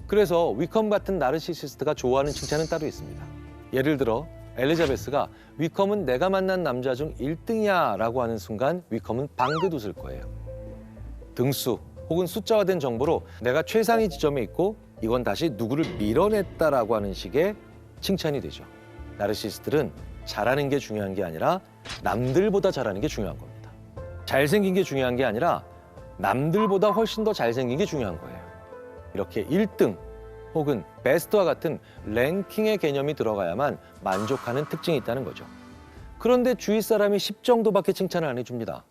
S1: 그래서 위컴 같은 나르시시스트가 좋아하는 칭찬은 따로 있습니다. 예를 들어 엘리자베스가 위컴은 내가 만난 남자 중 1등이야 라고 하는 순간 위컴은 방긋 웃을 거예요. 등수 혹은 숫자화된 정보로 내가 최상위 지점에 있고 이건 다시 누구를 밀어냈다라고 하는 식의 칭찬이 되죠. 나르시시스트들은 잘하는 게 중요한 게 아니라 남들보다 잘하는 게 중요한 겁니다. 잘생긴 게 중요한 게 아니라 남들보다 훨씬 더 잘생긴 게 중요한 거예요. 이렇게 1등 혹은 베스트와 같은 랭킹의 개념이 들어가야만 만족하는 특징이 있다는 거죠. 그런데 주위 사람이 10 정도밖에 칭찬을 안 해줍니다.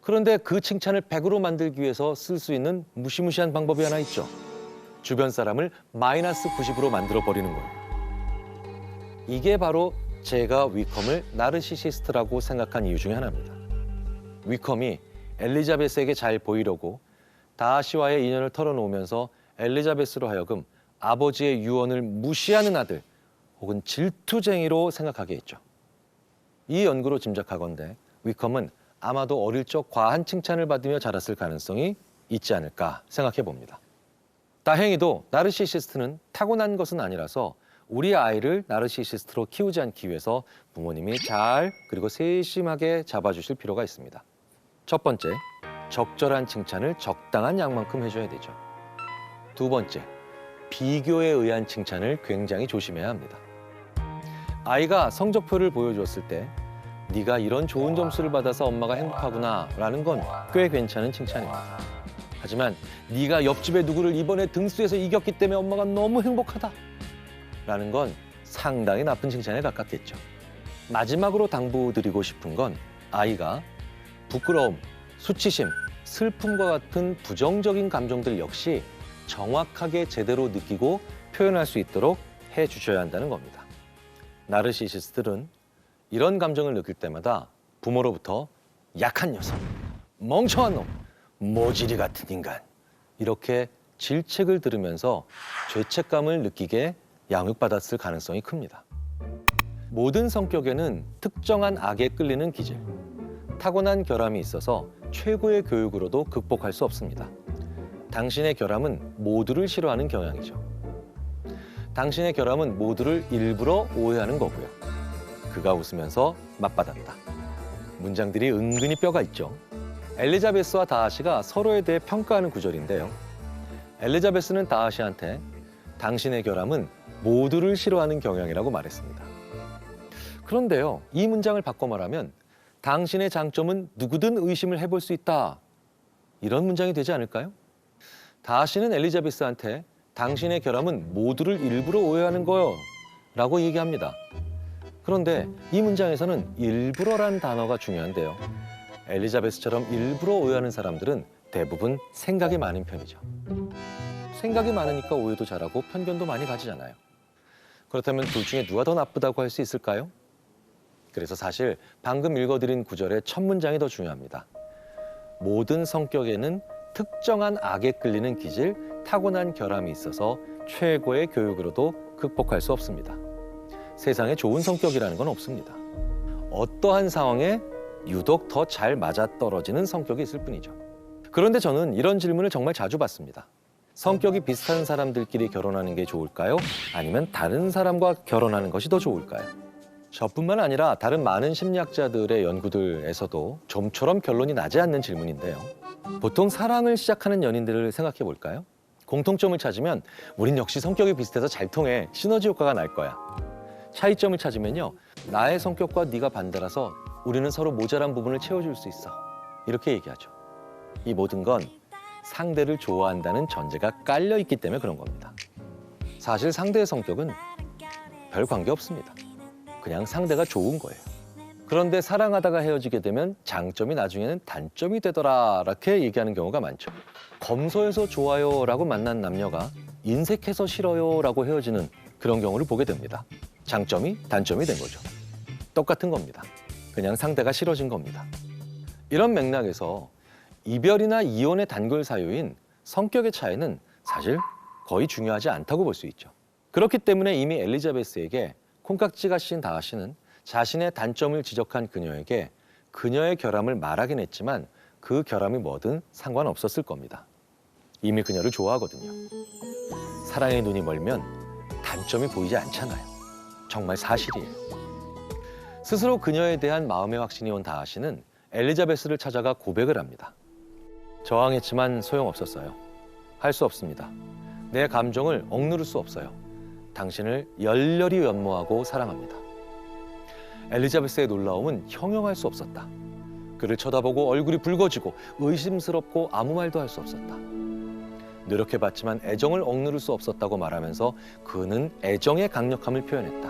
S1: 그런데 그 칭찬을 100으로 만들기 위해서 쓸 수 있는 무시무시한 방법이 하나 있죠. 주변 사람을 마이너스 90으로 만들어버리는 거예요. 이게 바로 제가 위컴을 나르시시스트라고 생각한 이유 중에 하나입니다. 위컴이 엘리자베스에게 잘 보이려고 다하시와의 인연을 털어놓으면서 엘리자베스로 하여금 아버지의 유언을 무시하는 아들 혹은 질투쟁이로 생각하게 했죠. 이 연구로 짐작하건대 위컴은 아마도 어릴 적 과한 칭찬을 받으며 자랐을 가능성이 있지 않을까 생각해 봅니다. 다행히도 나르시시스트는 타고난 것은 아니라서 우리 아이를 나르시시스트로 키우지 않기 위해서 부모님이 잘 그리고 세심하게 잡아주실 필요가 있습니다. 첫 번째, 적절한 칭찬을 적당한 양만큼 해줘야 되죠. 두 번째, 비교에 의한 칭찬을 굉장히 조심해야 합니다. 아이가 성적표를 보여줬을 때 네가 이런 좋은 점수를 받아서 엄마가 행복하구나 라는 건 꽤 괜찮은 칭찬입니다. 하지만 네가 옆집에 누구를 이번에 등수에서 이겼기 때문에 엄마가 너무 행복하다 라는 건 상당히 나쁜 칭찬에 가깝겠죠. 마지막으로 당부드리고 싶은 건 아이가 부끄러움, 수치심, 슬픔과 같은 부정적인 감정들 역시 정확하게 제대로 느끼고 표현할 수 있도록 해 주셔야 한다는 겁니다. 나르시시스트들은 이런 감정을 느낄 때마다 부모로부터 약한 녀석, 멍청한 놈, 모지리 같은 인간 이렇게 질책을 들으면서 죄책감을 느끼게 양육받았을 가능성이 큽니다. 모든 성격에는 특정한 악에 끌리는 기질, 타고난 결함이 있어서 최고의 교육으로도 극복할 수 없습니다. 당신의 결함은 모두를 싫어하는 경향이죠. 당신의 결함은 모두를 일부러 오해하는 거고요. 그가 웃으면서 맞받았다. 문장들이 은근히 뼈가 있죠. 엘리자베스와 다하시가 서로에 대해 평가하는 구절인데요. 엘리자베스는 다하시한테 당신의 결함은 모두를 싫어하는 경향이라고 말했습니다. 그런데요, 이 문장을 바꿔 말하면 당신의 장점은 누구든 의심을 해볼 수 있다. 이런 문장이 되지 않을까요? 다하시는 엘리자베스한테 당신의 결함은 모두를 일부러 오해하는 거요 라고 얘기합니다. 그런데 이 문장에서는 일부러란 단어가 중요한데요. 엘리자베스처럼 일부러 오해하는 사람들은 대부분 생각이 많은 편이죠. 생각이 많으니까 오해도 잘하고 편견도 많이 가지잖아요. 그렇다면 둘 중에 누가 더 나쁘다고 할 수 있을까요? 그래서 사실 방금 읽어드린 구절의 첫 문장이 더 중요합니다. 모든 성격에는 특정한 악에 끌리는 기질, 타고난 결함이 있어서 최고의 교육으로도 극복할 수 없습니다. 세상에 좋은 성격이라는 건 없습니다. 어떠한 상황에 유독 더 잘 맞아떨어지는 성격이 있을 뿐이죠. 그런데 저는 이런 질문을 정말 자주 받습니다. 성격이 비슷한 사람들끼리 결혼하는 게 좋을까요? 아니면 다른 사람과 결혼하는 것이 더 좋을까요? 저뿐만 아니라 다른 많은 심리학자들의 연구들에서도 좀처럼 결론이 나지 않는 질문인데요. 보통 사랑을 시작하는 연인들을 생각해 볼까요? 공통점을 찾으면 우린 역시 성격이 비슷해서 잘 통해, 시너지 효과가 날 거야. 차이점을 찾으면요, 나의 성격과 네가 반대라서 우리는 서로 모자란 부분을 채워줄 수 있어. 이렇게 얘기하죠. 이 모든 건 상대를 좋아한다는 전제가 깔려 있기 때문에 그런 겁니다. 사실 상대의 성격은 별 관계 없습니다. 그냥 상대가 좋은 거예요. 그런데 사랑하다가 헤어지게 되면 장점이 나중에는 단점이 되더라 이렇게 얘기하는 경우가 많죠. 검소해서 좋아요라고 만난 남녀가 인색해서 싫어요라고 헤어지는 그런 경우를 보게 됩니다. 장점이 단점이 된 거죠. 똑같은 겁니다. 그냥 상대가 싫어진 겁니다. 이런 맥락에서 이별이나 이혼의 단골 사유인 성격의 차이는 사실 거의 중요하지 않다고 볼 수 있죠. 그렇기 때문에 이미 엘리자베스에게 콩깍지가 씌인 다하시는 자신의 단점을 지적한 그녀에게 그녀의 결함을 말하긴 했지만 그 결함이 뭐든 상관없었을 겁니다. 이미 그녀를 좋아하거든요. 사랑의 눈이 멀면 단점이 보이지 않잖아요. 정말 사실이에요. 스스로 그녀에 대한 마음의 확신이 온 다하시는 엘리자베스를 찾아가 고백을 합니다. 저항했지만 소용없었어요. 할 수 없습니다. 내 감정을 억누를 수 없어요. 당신을 열렬히 연모하고 사랑합니다. 엘리자베스의 놀라움은 형용할 수 없었다. 그를 쳐다보고 얼굴이 붉어지고 의심스럽고 아무 말도 할 수 없었다. 노력해봤지만 애정을 억누를 수 없었다고 말하면서 그는 애정의 강력함을 표현했다.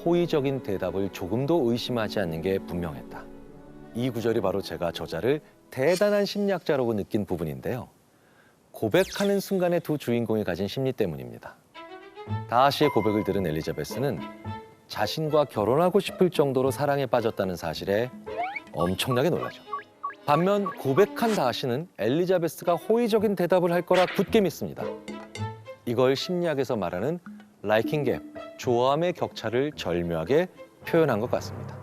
S1: 호의적인 대답을 조금도 의심하지 않는 게 분명했다. 이 구절이 바로 제가 저자를 대단한 심리학자라고 느낀 부분인데요. 고백하는 순간의 두 주인공이 가진 심리 때문입니다. 다하시의 고백을 들은 엘리자베스는 자신과 결혼하고 싶을 정도로 사랑에 빠졌다는 사실에 엄청나게 놀라죠. 반면 고백한 다하시는 엘리자베스가 호의적인 대답을 할 거라 굳게 믿습니다. 이걸 심리학에서 말하는 라이킹 갭, 좋아함의 격차를 절묘하게 표현한 것 같습니다.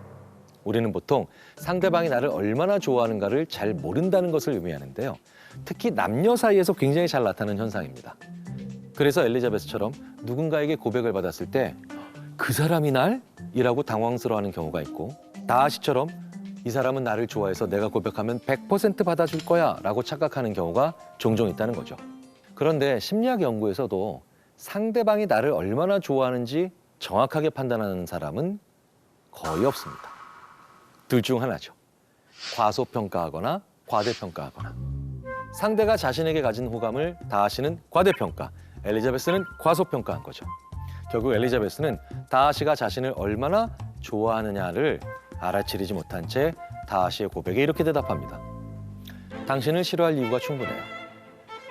S1: 우리는 보통 상대방이 나를 얼마나 좋아하는가를 잘 모른다는 것을 의미하는데요. 특히 남녀 사이에서 굉장히 잘 나타나는 현상입니다. 그래서 엘리자베스처럼 누군가에게 고백을 받았을 때 그 사람이 날? 이라고 당황스러워하는 경우가 있고, 다하시처럼 이 사람은 나를 좋아해서 내가 고백하면 100% 받아줄 거야 라고 착각하는 경우가 종종 있다는 거죠. 그런데 심리학 연구에서도 상대방이 나를 얼마나 좋아하는지 정확하게 판단하는 사람은 거의 없습니다. 둘 중 하나죠. 과소평가하거나 과대평가하거나. 상대가 자신에게 가진 호감을 다하시는 과대평가, 엘리자베스는 과소평가한 거죠. 결국 엘리자베스는 다하시가 자신을 얼마나 좋아하느냐를 알아차리지 못한 채 다하시의 고백에 이렇게 대답합니다. 당신을 싫어할 이유가 충분해요.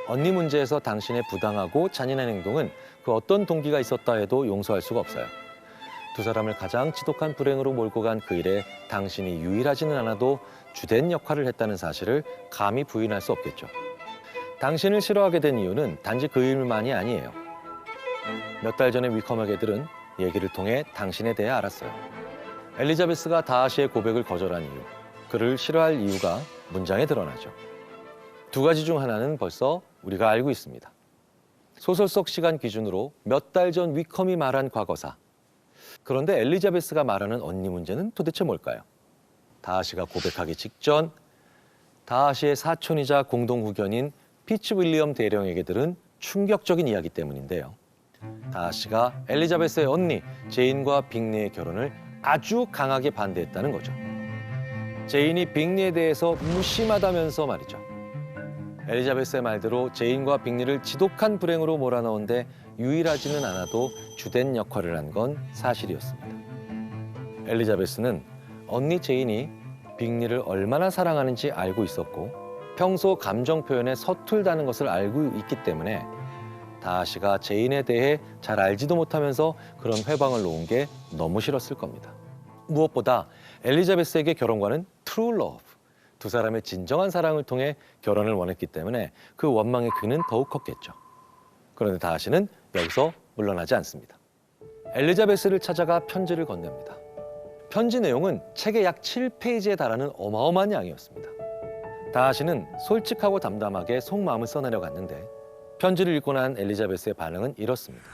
S1: 언니 문제에서 당신의 부당하고 잔인한 행동은 그 어떤 동기가 있었다 해도 용서할 수가 없어요. 두 사람을 가장 지독한 불행으로 몰고 간 그 일에 당신이 유일하지는 않아도 주된 역할을 했다는 사실을 감히 부인할 수 없겠죠. 당신을 싫어하게 된 이유는 단지 그 일만이 아니에요. 몇 달 전에 위컴에게 들은 얘기를 통해 당신에 대해 알았어요. 엘리자베스가 다하시의 고백을 거절한 이유, 그를 싫어할 이유가 문장에 드러나죠. 두 가지 중 하나는 벌써 우리가 알고 있습니다. 소설 속 시간 기준으로 몇 달 전 위컴이 말한 과거사. 그런데 엘리자베스가 말하는 언니 문제는 도대체 뭘까요? 다하시가 고백하기 직전 다하시의 사촌이자 공동 후견인 피츠 윌리엄 대령에게 들은 충격적인 이야기 때문인데요. 다하시가 엘리자베스의 언니 제인과 빅리의 결혼을 아주 강하게 반대했다는 거죠. 제인이 빅리에 대해서 무심하다면서 말이죠. 엘리자베스의 말대로 제인과 빅리를 지독한 불행으로 몰아넣은데 유일하지는 않아도 주된 역할을 한 건 사실이었습니다. 엘리자베스는 언니 제인이 빅리를 얼마나 사랑하는지 알고 있었고 평소 감정 표현에 서툴다는 것을 알고 있기 때문에 다하시가 제인에 대해 잘 알지도 못하면서 그런 회방을 놓은 게 너무 싫었을 겁니다. 무엇보다 엘리자베스에게 결혼과는 true love, 두 사람의 진정한 사랑을 통해 결혼을 원했기 때문에 그 원망의 끈은 더욱 컸겠죠. 그런데 다하시는 여기서 물러나지 않습니다. 엘리자베스를 찾아가 편지를 건넵니다. 편지 내용은 책의 약 7페이지에 달하는 어마어마한 양이었습니다. 다하시는 솔직하고 담담하게 속마음을 써내려갔는데 편지를 읽고 난 엘리자베스의 반응은 이렇습니다.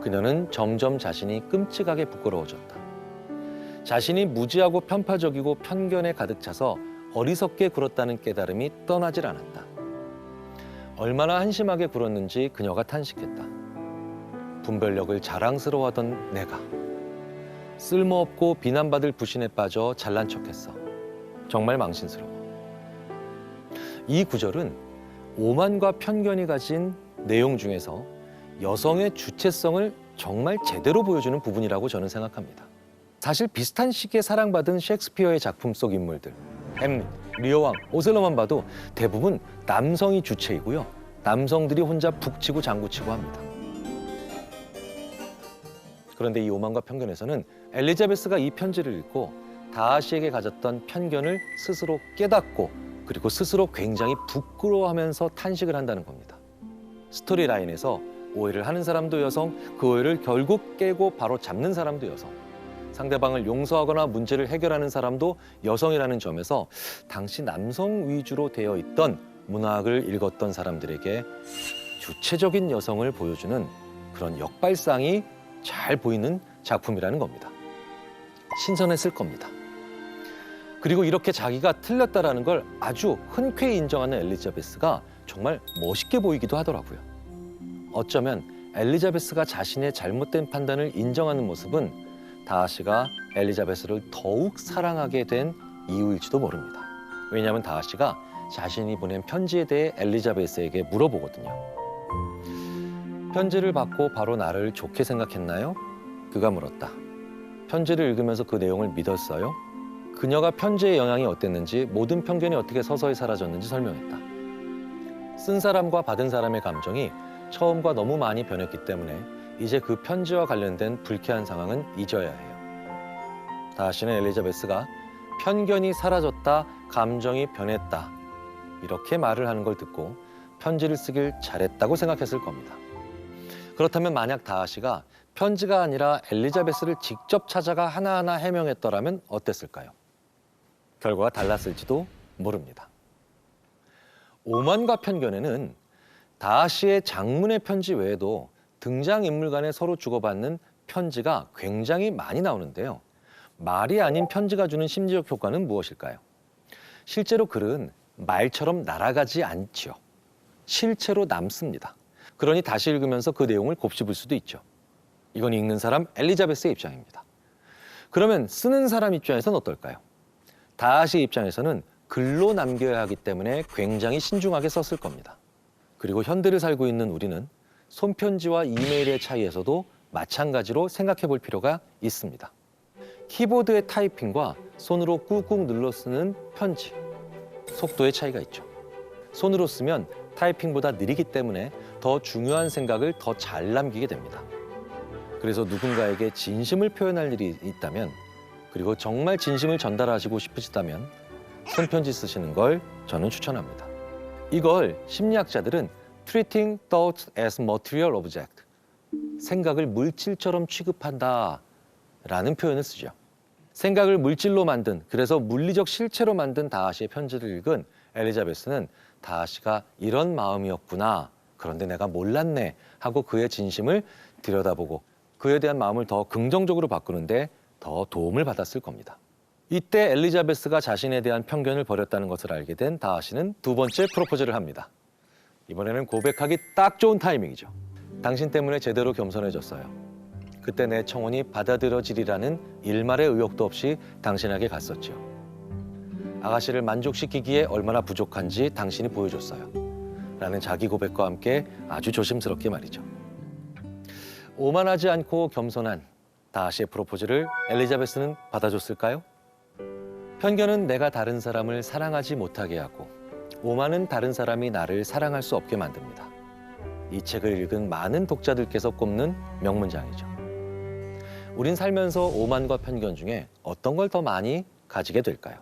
S1: 그녀는 점점 자신이 끔찍하게 부끄러워졌다. 자신이 무지하고 편파적이고 편견에 가득 차서 어리석게 굴었다는 깨달음이 떠나질 않았다. 얼마나 한심하게 굴었는지 그녀가 탄식했다. 분별력을 자랑스러워하던 내가 쓸모없고 비난받을 부신에 빠져 잘난 척했어. 정말 망신스러워. 이 구절은 오만과 편견이 가진 내용 중에서 여성의 주체성을 정말 제대로 보여주는 부분이라고 저는 생각합니다. 사실 비슷한 시기에 사랑받은 셰익스피어의 작품 속 인물들, 햄릿, 리어왕, 오셀로만 봐도 대부분 남성이 주체이고요. 남성들이 혼자 북치고 장구치고 합니다. 그런데 이 오만과 편견에서는 엘리자베스가 이 편지를 읽고 다하시에게 가졌던 편견을 스스로 깨닫고 그리고 스스로 굉장히 부끄러워하면서 탄식을 한다는 겁니다. 스토리 라인에서 오해를 하는 사람도 여성, 그 오해를 결국 깨고 바로 잡는 사람도 여성, 상대방을 용서하거나 문제를 해결하는 사람도 여성이라는 점에서 당시 남성 위주로 되어 있던 문학을 읽었던 사람들에게 주체적인 여성을 보여주는 그런 역발상이 잘 보이는 작품이라는 겁니다. 신선했을 겁니다. 그리고 이렇게 자기가 틀렸다라는 걸 아주 흔쾌히 인정하는 엘리자베스가 정말 멋있게 보이기도 하더라고요. 어쩌면 엘리자베스가 자신의 잘못된 판단을 인정하는 모습은 다하시가 엘리자베스를 더욱 사랑하게 된 이유일지도 모릅니다. 왜냐하면 다하시가 자신이 보낸 편지에 대해 엘리자베스에게 물어보거든요. 편지를 받고 바로 나를 좋게 생각했나요? 그가 물었다. 편지를 읽으면서 그 내용을 믿었어요? 그녀가 편지의 영향이 어땠는지, 모든 편견이 어떻게 서서히 사라졌는지 설명했다. 쓴 사람과 받은 사람의 감정이 처음과 너무 많이 변했기 때문에 이제 그 편지와 관련된 불쾌한 상황은 잊어야 해요. 다하시는 엘리자베스가 편견이 사라졌다, 감정이 변했다 이렇게 말을 하는 걸 듣고 편지를 쓰길 잘했다고 생각했을 겁니다. 그렇다면 만약 다하시가 편지가 아니라 엘리자베스를 직접 찾아가 하나하나 해명했더라면 어땠을까요? 결과가 달랐을지도 모릅니다. 오만과 편견에는 다하시의 장문의 편지 외에도 등장인물 간에 서로 주고받는 편지가 굉장히 많이 나오는데요. 말이 아닌 편지가 주는 심리적 효과는 무엇일까요? 실제로 글은 말처럼 날아가지 않지요. 실체로 남습니다. 그러니 다시 읽으면서 그 내용을 곱씹을 수도 있죠. 이건 읽는 사람 엘리자베스의 입장입니다. 그러면 쓰는 사람 입장에서는 어떨까요? 다하시 입장에서는 글로 남겨야 하기 때문에 굉장히 신중하게 썼을 겁니다. 그리고 현대를 살고 있는 우리는 손편지와 이메일의 차이에서도 마찬가지로 생각해 볼 필요가 있습니다. 키보드의 타이핑과 손으로 꾹꾹 눌러 쓰는 편지, 속도의 차이가 있죠. 손으로 쓰면 타이핑보다 느리기 때문에 더 중요한 생각을 더 잘 남기게 됩니다. 그래서 누군가에게 진심을 표현할 일이 있다면, 그리고 정말 진심을 전달하시고 싶으시다면 손편지 쓰시는 걸 저는 추천합니다. 이걸 심리학자들은 treating thoughts as material object, 생각을 물질처럼 취급한다 라는 표현을 쓰죠. 생각을 물질로 만든, 그래서 물리적 실체로 만든 다하시의 편지를 읽은 엘리자베스는 다하시가 이런 마음이었구나, 그런데 내가 몰랐네 하고 그의 진심을 들여다보고 그에 대한 마음을 더 긍정적으로 바꾸는데 더 도움을 받았을 겁니다. 이때 엘리자베스가 자신에 대한 편견을 버렸다는 것을 알게 된 다하시는 두 번째 프로포즈를 합니다. 이번에는 고백하기 딱 좋은 타이밍이죠. 당신 때문에 제대로 겸손해졌어요. 그때 내 청혼이 받아들여지리라는 일말의 의욕도 없이 당신에게 갔었죠. 아가씨를 만족시키기에 얼마나 부족한지 당신이 보여줬어요. 라는 자기 고백과 함께 아주 조심스럽게 말이죠. 오만하지 않고 겸손한 다하시의 프로포즈를 엘리자베스는 받아줬을까요? 편견은 내가 다른 사람을 사랑하지 못하게 하고, 오만은 다른 사람이 나를 사랑할 수 없게 만듭니다. 이 책을 읽은 많은 독자들께서 꼽는 명문장이죠. 우린 살면서 오만과 편견 중에 어떤 걸 더 많이 가지게 될까요?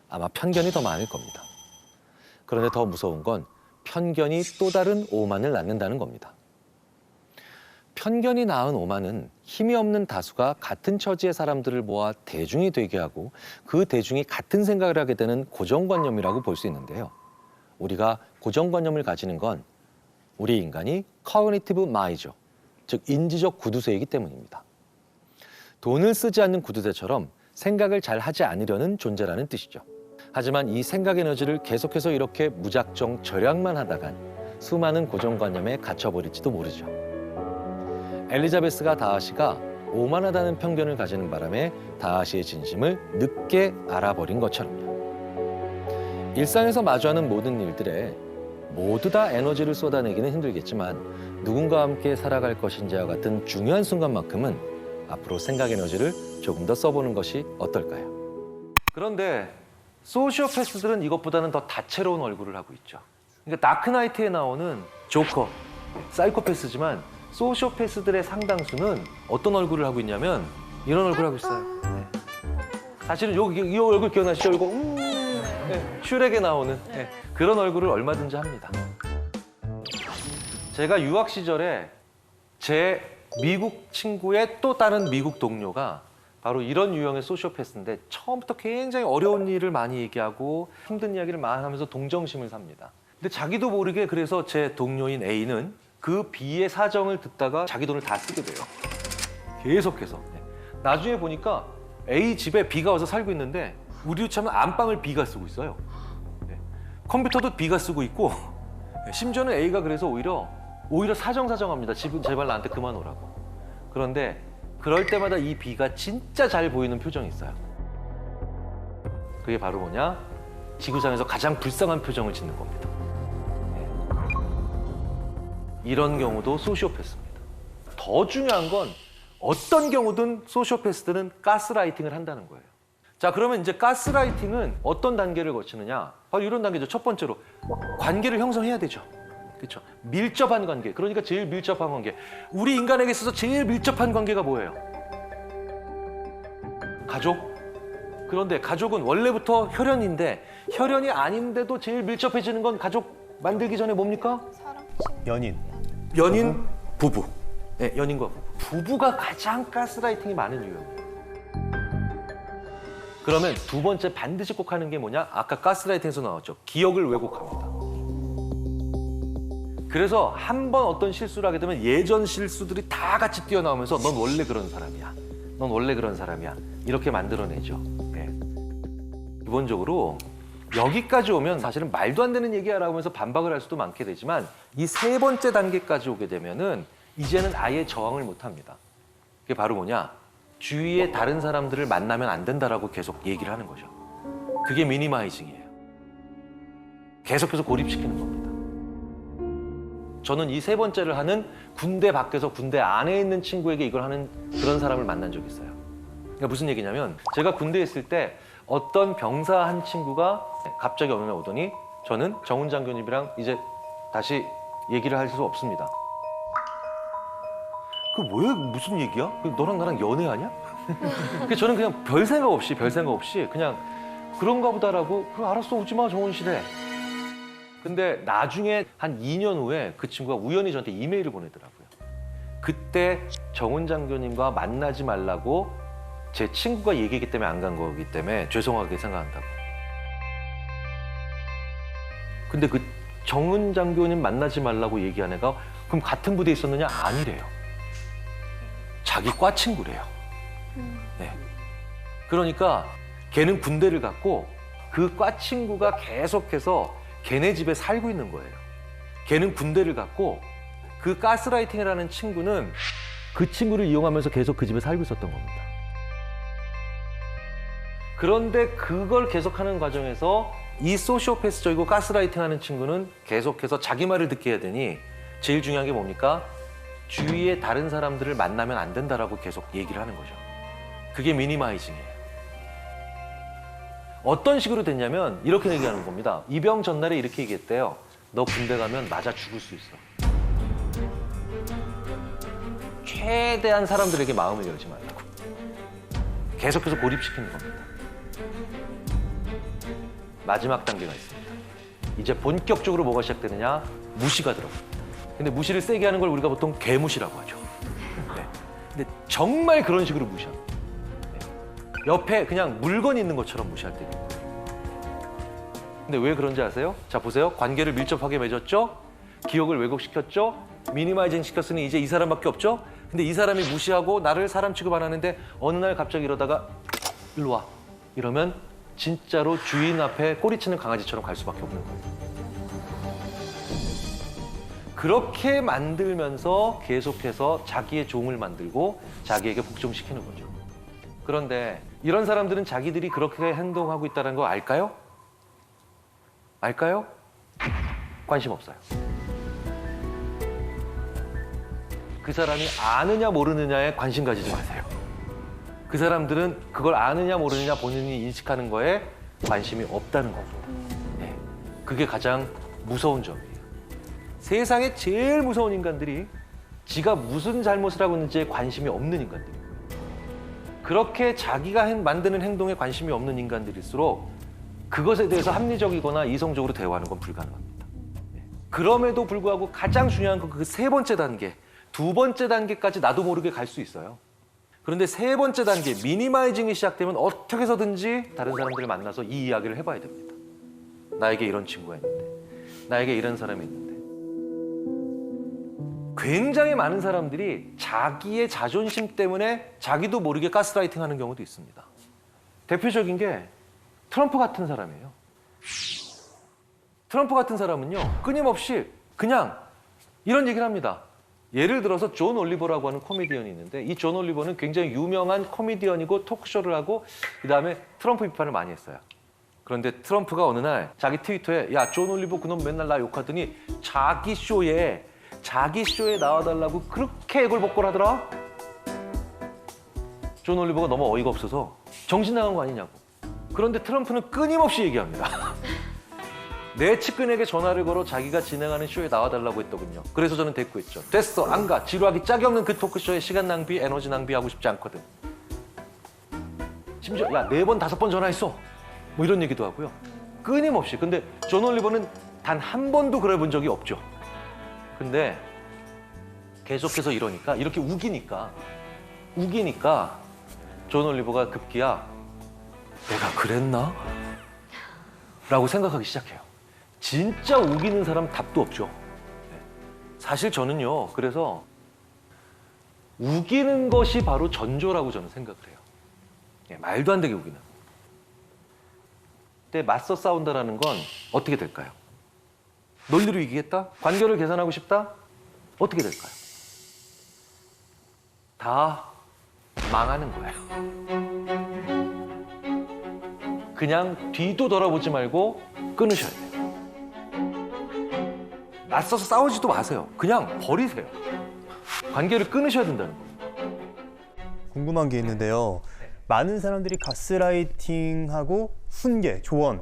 S1: 아마 편견이 더 많을 겁니다. 그런데 더 무서운 건 편견이 또 다른 오만을 낳는다는 겁니다. 편견이 낳은 오만은 힘이 없는 다수가 같은 처지의 사람들을 모아 대중이 되게 하고, 그 대중이 같은 생각을 하게 되는 고정관념이라고 볼 수 있는데요. 우리가 고정관념을 가지는 건 우리 인간이 cognitive mind죠. 즉 인지적 구두쇠이기 때문입니다. 돈을 쓰지 않는 구두쇠처럼 생각을 잘 하지 않으려는 존재라는 뜻이죠. 하지만 이 생각 에너지를 계속해서 이렇게 무작정 절약만 하다간 수많은 고정관념에 갇혀버릴지도 모르죠. 엘리자베스가 다하시가 오만하다는 편견을 가지는 바람에 다하시의 진심을 늦게 알아버린 것처럼요. 일상에서 마주하는 모든 일들에 모두 다 에너지를 쏟아내기는 힘들겠지만 누군가와 함께 살아갈 것인지와 같은 중요한 순간만큼은 앞으로 생각 에너지를 조금 더 써보는 것이 어떨까요? 그런데 소시오패스들은 이것보다는 더 다채로운 얼굴을 하고 있죠. 그러니까 다크나이트에 나오는 조커, 사이코패스지만 소시오패스들의 상당수는 어떤 얼굴을 하고 있냐면 이런 얼굴을 하고 있어요. 네. 사실은 이 얼굴 기억나시죠? 이거 네. 슈렉에 나오는 네. 그런 얼굴을 얼마든지 합니다. 제가 유학 시절에 제 미국 친구의 또 다른 미국 동료가 바로 이런 유형의 소시오패스인데 처음부터 굉장히 어려운 일을 많이 얘기하고 힘든 이야기를 많이 하면서 동정심을 삽니다. 근데 자기도 모르게 그래서 제 동료인 A는 그 B의 사정을 듣다가 자기 돈을 다 쓰게 돼요. 계속해서. 나중에 보니까 A 집에 B가 와서 살고 있는데 우리 집은 안방을 B가 쓰고 있어요. 컴퓨터도 B가 쓰고 있고 심지어는 A가 그래서 오히려 사정사정합니다. 집은 제발 나한테 그만 오라고. 그런데 그럴 때마다 이 B가 진짜 잘 보이는 표정이 있어요. 그게 바로 뭐냐? 지구상에서 가장 불쌍한 표정을 짓는 겁니다. 이런 경우도 소시오패스입니다. 더 중요한 건 어떤 경우든 소시오패스들은 가스라이팅을 한다는 거예요. 자, 그러면 이제 가스라이팅은 어떤 단계를 거치느냐? 바로 이런 단계죠. 첫 번째로 관계를 형성해야 되죠. 그렇죠? 밀접한 관계. 그러니까 제일 밀접한 관계. 우리 인간에게 있어서 제일 밀접한 관계가 뭐예요? 가족. 그런데 가족은 원래부터 혈연인데 혈연이 아닌데도 제일 밀접해지는 건 가족 만들기 전에 뭡니까?
S4: 연인.
S1: 부부. 네, 연인과 부부. 부부가 가장 가스라이팅이 많은 유형이에요. 그러면 두 번째 반드시 꼭 하는 게 뭐냐? 아까 가스라이팅에서 나왔죠. 기억을 왜곡합니다. 그래서 한 번 어떤 실수를 하게 되면 예전 실수들이 다 같이 뛰어나오면서 넌 원래 그런 사람이야. 넌 원래 그런 사람이야. 이렇게 만들어내죠. 네. 기본적으로 여기까지 오면 사실은 말도 안 되는 얘기야라고 하면서 반박을 할 수도 많게 되지만 이 세 번째 단계까지 오게 되면은 이제는 아예 저항을 못 합니다. 그게 바로 뭐냐? 주위에 다른 사람들을 만나면 안 된다라고 계속 얘기를 하는 거죠. 그게 미니마이징이에요. 계속해서 고립시키는 겁니다. 저는 이 세 번째를 하는 군대 밖에서 군대 안에 있는 친구에게 이걸 하는 그런 사람을 만난 적이 있어요. 그러니까 무슨 얘기냐면 제가 군대에 있을 때 어떤 병사 한 친구가 갑자기 어느 날 오더니 저는 정훈 장교님이랑 이제 다시 얘기를 할 수 없습니다. 그 뭐야? 무슨 얘기야? 너랑 나랑 연애하냐? 그래서 저는 그냥 별 생각 없이 그냥 그런가 보다라고 알았어 오지 마 정원실에. 근데 나중에 한 2년 후에 그 친구가 우연히 저한테 이메일을 보내더라고요. 그때 정훈 장교님과 만나지 말라고 제 친구가 얘기했기 때문에 안 간 거기 때문에 죄송하게 생각한다고. 근데 그 정훈 장교님 만나지 말라고 얘기한 애가 그럼 같은 부대에 있었느냐? 아니래요. 자기 과 친구래요. 네. 그러니까 걔는 군대를 갔고 그 과 친구가 계속해서 걔네 집에 살고 있는 거예요. 걔는 군대를 갔고 그 가스라이팅이라는 친구는 그 친구를 이용하면서 계속 그 집에 살고 있었던 겁니다. 그런데 그걸 계속하는 과정에서 이 소시오패스적이고 가스라이팅하는 친구는 계속해서 자기 말을 듣게 해야 되니 제일 중요한 게 뭡니까? 주위에 다른 사람들을 만나면 안 된다라고 계속 얘기를 하는 거죠. 그게 미니마이징이에요. 어떤 식으로 됐냐면 이렇게 얘기하는 겁니다. 입영 전날에 이렇게 얘기했대요. 너 군대 가면 맞아 죽을 수 있어. 최대한 사람들에게 마음을 열지 말라고. 계속해서 고립시키는 겁니다. 마지막 단계가 있습니다. 이제 본격적으로 뭐가 시작되느냐? 무시가 들어갑니다. 근데 무시를 세게 하는 걸 우리가 보통 개무시라고 하죠. 네. 근데 정말 그런 식으로 무시합니다. 네. 옆에 그냥 물건이 있는 것처럼 무시할 때도 있고요. 근데 왜 그런지 아세요? 자, 보세요. 관계를 밀접하게 맺었죠? 기억을 왜곡시켰죠? 미니마이징 시켰으니 이제 이 사람밖에 없죠? 근데 이 사람이 무시하고 나를 사람 취급 안 하는데 어느 날 갑자기 이러다가 일로 와. 이러면 진짜로 주인 앞에 꼬리치는 강아지처럼 갈 수밖에 없는 거예요. 그렇게 만들면서 계속해서 자기의 종을 만들고 자기에게 복종시키는 거죠. 그런데 이런 사람들은 자기들이 그렇게 행동하고 있다는 거 알까요? 알까요? 관심 없어요. 그 사람이 아느냐 모르느냐에 관심 가지지 마세요. 그 사람들은 그걸 아느냐 모르느냐 본인이 인식하는 거에 관심이 없다는 겁니다. 네. 그게 가장 무서운 점이에요. 세상에 제일 무서운 인간들이 지가 무슨 잘못을 하고 있는지에 관심이 없는 인간들이에요. 그렇게 자기가 만드는 행동에 관심이 없는 인간들일수록 그것에 대해서 합리적이거나 이성적으로 대화하는 건 불가능합니다. 네. 그럼에도 불구하고 가장 중요한 건 그 세 번째 단계, 두 번째 단계까지 나도 모르게 갈 수 있어요. 그런데 세 번째 단계, 미니마이징이 시작되면 어떻게 해서든지 다른 사람들을 만나서 이 이야기를 해봐야 됩니다. 나에게 이런 친구가 있는데, 나에게 이런 사람이 있는데. 굉장히 많은 사람들이 자기의 자존심 때문에 자기도 모르게 가스라이팅 하는 경우도 있습니다. 대표적인 게 트럼프 같은 사람이에요. 트럼프 같은 사람은요, 끊임없이 그냥 이런 얘기를 합니다. 예를 들어서 존 올리버라고 하는 코미디언이 있는데 이 존 올리버는 굉장히 유명한 코미디언이고 토크쇼를 하고 그다음에 트럼프 비판을 많이 했어요. 그런데 트럼프가 어느 날 자기 트위터에 야, 존 올리버 그놈 맨날 나 욕하더니 자기 쇼에 나와달라고 그렇게 애걸복걸하더라. 존 올리버가 너무 어이가 없어서 정신 나간 거 아니냐고. 그런데 트럼프는 끊임없이 얘기합니다. 내 측근에게 전화를 걸어 자기가 진행하는 쇼에 나와달라고 했더군요. 그래서 저는 대꾸했죠. 됐어, 안 가. 지루하기 짝이 없는 그 토크쇼에 시간 낭비, 에너지 낭비하고 싶지 않거든. 심지어 야, 4번, 5번 전화했어. 뭐 이런 얘기도 하고요. 끊임없이. 근데 존 올리버는 단 한 번도 그래 본 적이 없죠. 근데 계속해서 이렇게 우기니까 존 올리버가 급기야 내가 그랬나? 라고 생각하기 시작해요. 진짜 우기는 사람 답도 없죠. 사실 저는요, 그래서 우기는 것이 바로 전조라고 저는 생각을 해요. 말도 안 되게 우기는. 근데 맞서 싸운다라는 건 어떻게 될까요? 논리로 이기겠다? 관계를 개선하고 싶다? 어떻게 될까요? 다 망하는 거예요. 그냥 뒤도 돌아보지 말고 끊으셔야 돼요. 맞서서 싸우지도 마세요. 그냥 버리세요. 관계를 끊으셔야 된다는 거예요.
S4: 궁금한 게 있는데요. 많은 사람들이 가스라이팅하고 훈계, 조언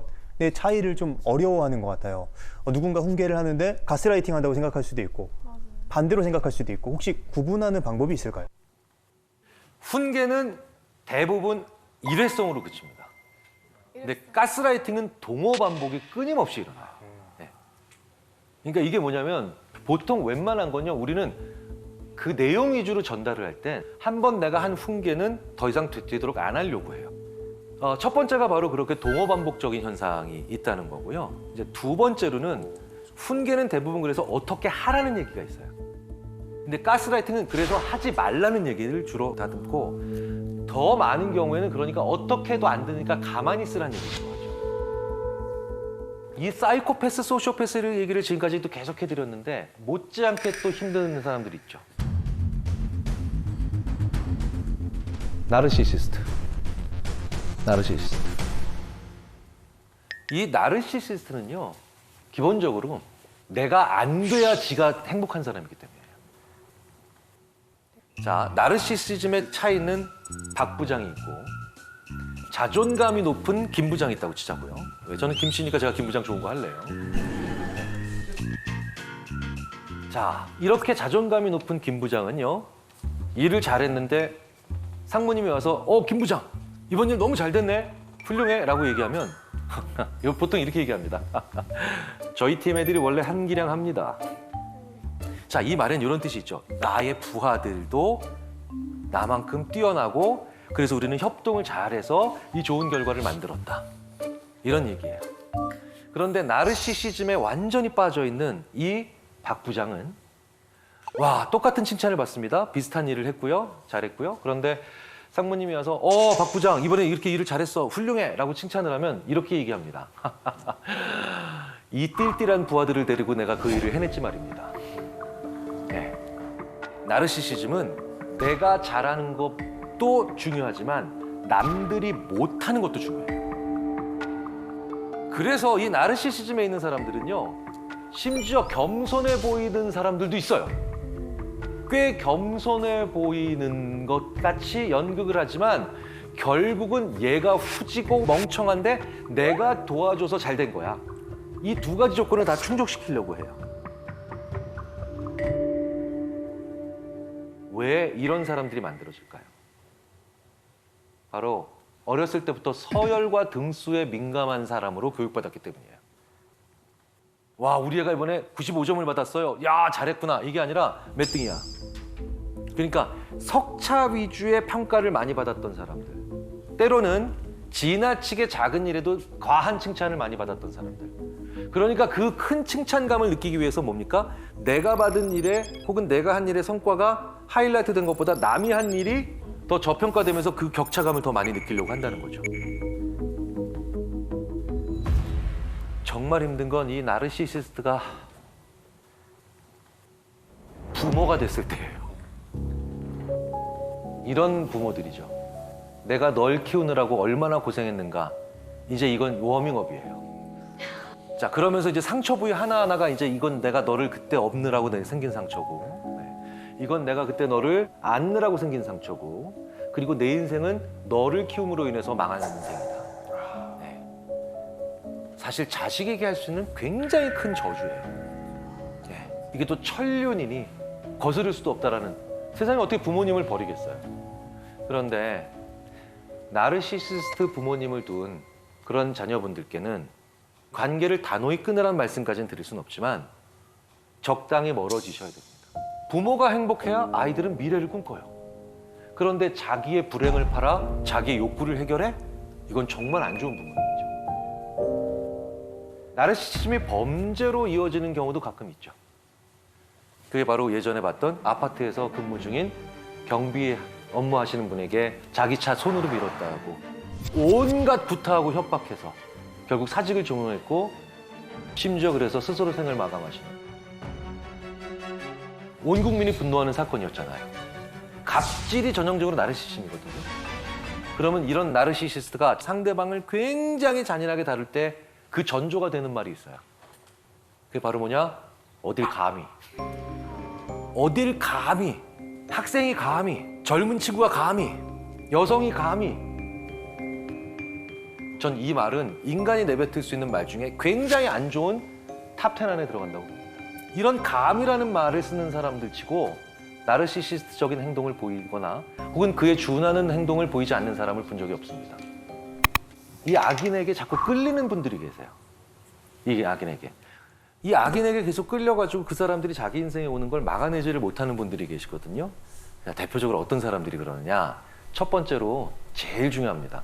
S4: 차이를 좀 어려워하는 것 같아요. 누군가 훈계를 하는데 가스라이팅 한다고 생각할 수도 있고 반대로 생각할 수도 있고 혹시 구분하는 방법이 있을까요?
S1: 훈계는 대부분 일회성으로 그칩니다. 근데 가스라이팅은 동어 반복이 끊임없이 일어나요. 네. 그러니까 이게 뭐냐면 보통 웬만한 건요, 우리는 그 내용 위주로 전달을 할 때 한 번 내가 한 훈계는 더 이상 되도록 안 하려고 해요. 첫 번째가 바로 그렇게 동어 반복적인 현상이 있다는 거고요. 이제 두 번째로는 훈계는 대부분 그래서 어떻게 하라는 얘기가 있어요. 근데 가스라이팅은 그래서 하지 말라는 얘기를 주로 다듬고 더 많은 경우에는 그러니까 어떻게 해도 안 되니까 가만히 있으라는 얘기인 거죠. 이 사이코패스, 소시오패스를 얘기를 지금까지도 계속 해드렸는데 못지않게 또 힘든 사람들이 있죠. 나르시시스트. 이 나르시시스트는요, 기본적으로 내가 안 돼야 지가 행복한 사람이기 때문이에요. 자, 나르시시즘의 차이는 박 부장이 있고 자존감이 높은 김 부장이 있다고 치자고요. 왜? 저는 김 씨니까 제가 김 부장 좋은 거 할래요. 자, 이렇게 자존감이 높은 김 부장은요, 일을 잘했는데 상무님이 와서 김 부장 이번 일 너무 잘 됐네, 훌륭해 라고 얘기하면 보통 이렇게 얘기합니다. 저희 팀 애들이 원래 한기량 합니다. 자, 이 말엔 이런 뜻이 있죠. 나의 부하들도 나만큼 뛰어나고 그래서 우리는 협동을 잘해서 이 좋은 결과를 만들었다. 이런 얘기예요. 그런데 나르시시즘에 완전히 빠져있는 이 박 부장은 와, 똑같은 칭찬을 받습니다. 비슷한 일을 했고요. 잘했고요. 그런데 상무님이 와서 박 부장 이번에 이렇게 일을 잘했어. 훌륭해. 라고 칭찬을 하면 이렇게 얘기합니다. 이 띨띨한 부하들을 데리고 내가 그 일을 해냈지 말입니다. 네. 나르시시즘은 내가 잘하는 것도 중요하지만 남들이 못하는 것도 중요해요. 그래서 이 나르시시즘에 있는 사람들은요, 심지어 겸손해 보이는 사람들도 있어요. 꽤 겸손해 보이는 것 같이 연극을 하지만 결국은 얘가 후지고 멍청한데 내가 도와줘서 잘 된 거야. 이 두 가지 조건을 다 충족시키려고 해요. 왜 이런 사람들이 만들어질까요? 바로 어렸을 때부터 서열과 등수에 민감한 사람으로 교육받았기 때문이에요. 와, 우리 애가 이번에 95점을 받았어요. 야, 잘했구나. 이게 아니라 몇 등이야. 그러니까 석차 위주의 평가를 많이 받았던 사람들. 때로는 지나치게 작은 일에도 과한 칭찬을 많이 받았던 사람들. 그러니까 그 큰 칭찬감을 느끼기 위해서 뭡니까? 내가 받은 일에 혹은 내가 한 일의 성과가 하이라이트 된 것보다 남이 한 일이 더 저평가되면서 그 격차감을 더 많이 느끼려고 한다는 거죠. 정말 힘든 건 이 나르시시스트가 부모가 됐을 때예요. 이런 부모들이죠. 내가 널 키우느라고 얼마나 고생했는가. 이제 이건 워밍업이에요. 자, 그러면서 이제 상처 부위 하나하나가 이제 이건 내가 너를 그때 없느라고 생긴 상처고, 네. 이건 내가 그때 너를 안느라고 생긴 상처고, 그리고 내 인생은 너를 키움으로 인해서 망한 인생이다. 네. 사실 자식에게 할 수 있는 굉장히 큰 저주예요. 네. 이게 또 천륜이니 거스를 수도 없다라는, 세상에 어떻게 부모님을 버리겠어요. 그런데 나르시시스트 부모님을 둔 그런 자녀분들께는 관계를 단호히 끊으라는 말씀까지는 드릴 수는 없지만 적당히 멀어지셔야 됩니다. 부모가 행복해야 아이들은 미래를 꿈꿔요. 그런데 자기의 불행을 팔아 자기의 욕구를 해결해? 이건 정말 안 좋은 부모님이죠. 나르시시즘이 범죄로 이어지는 경우도 가끔 있죠. 그게 바로 예전에 봤던 아파트에서 근무 중인 경비 업무하시는 분에게 자기 차 손으로 밀었다고 온갖 구타하고 협박해서 결국 사직을 종용했고 심지어 그래서 스스로 생을 마감하시는, 온 국민이 분노하는 사건이었잖아요. 갑질이 전형적으로 나르시시즘이거든요. 그러면 이런 나르시시스트가 상대방을 굉장히 잔인하게 다룰 때 그 전조가 되는 말이 있어요. 그게 바로 뭐냐? 어딜 감히. 어딜 감히. 학생이 감히. 젊은 친구가 감히. 여성이 감히. 전 이 말은 인간이 내뱉을 수 있는 말 중에 굉장히 안 좋은 탑 10 안에 들어간다고 봅니다. 이런 감이라는 말을 쓰는 사람들 치고 나르시시스트적인 행동을 보이거나 혹은 그에 준하는 행동을 보이지 않는 사람을 본 적이 없습니다. 이 악인에게 자꾸 끌리는 분들이 계세요. 이 악인에게. 이 악인에게 계속 끌려가지고 그 사람들이 자기 인생에 오는 걸 막아내지를 못하는 분들이 계시거든요. 대표적으로 어떤 사람들이 그러느냐. 첫 번째로 제일 중요합니다.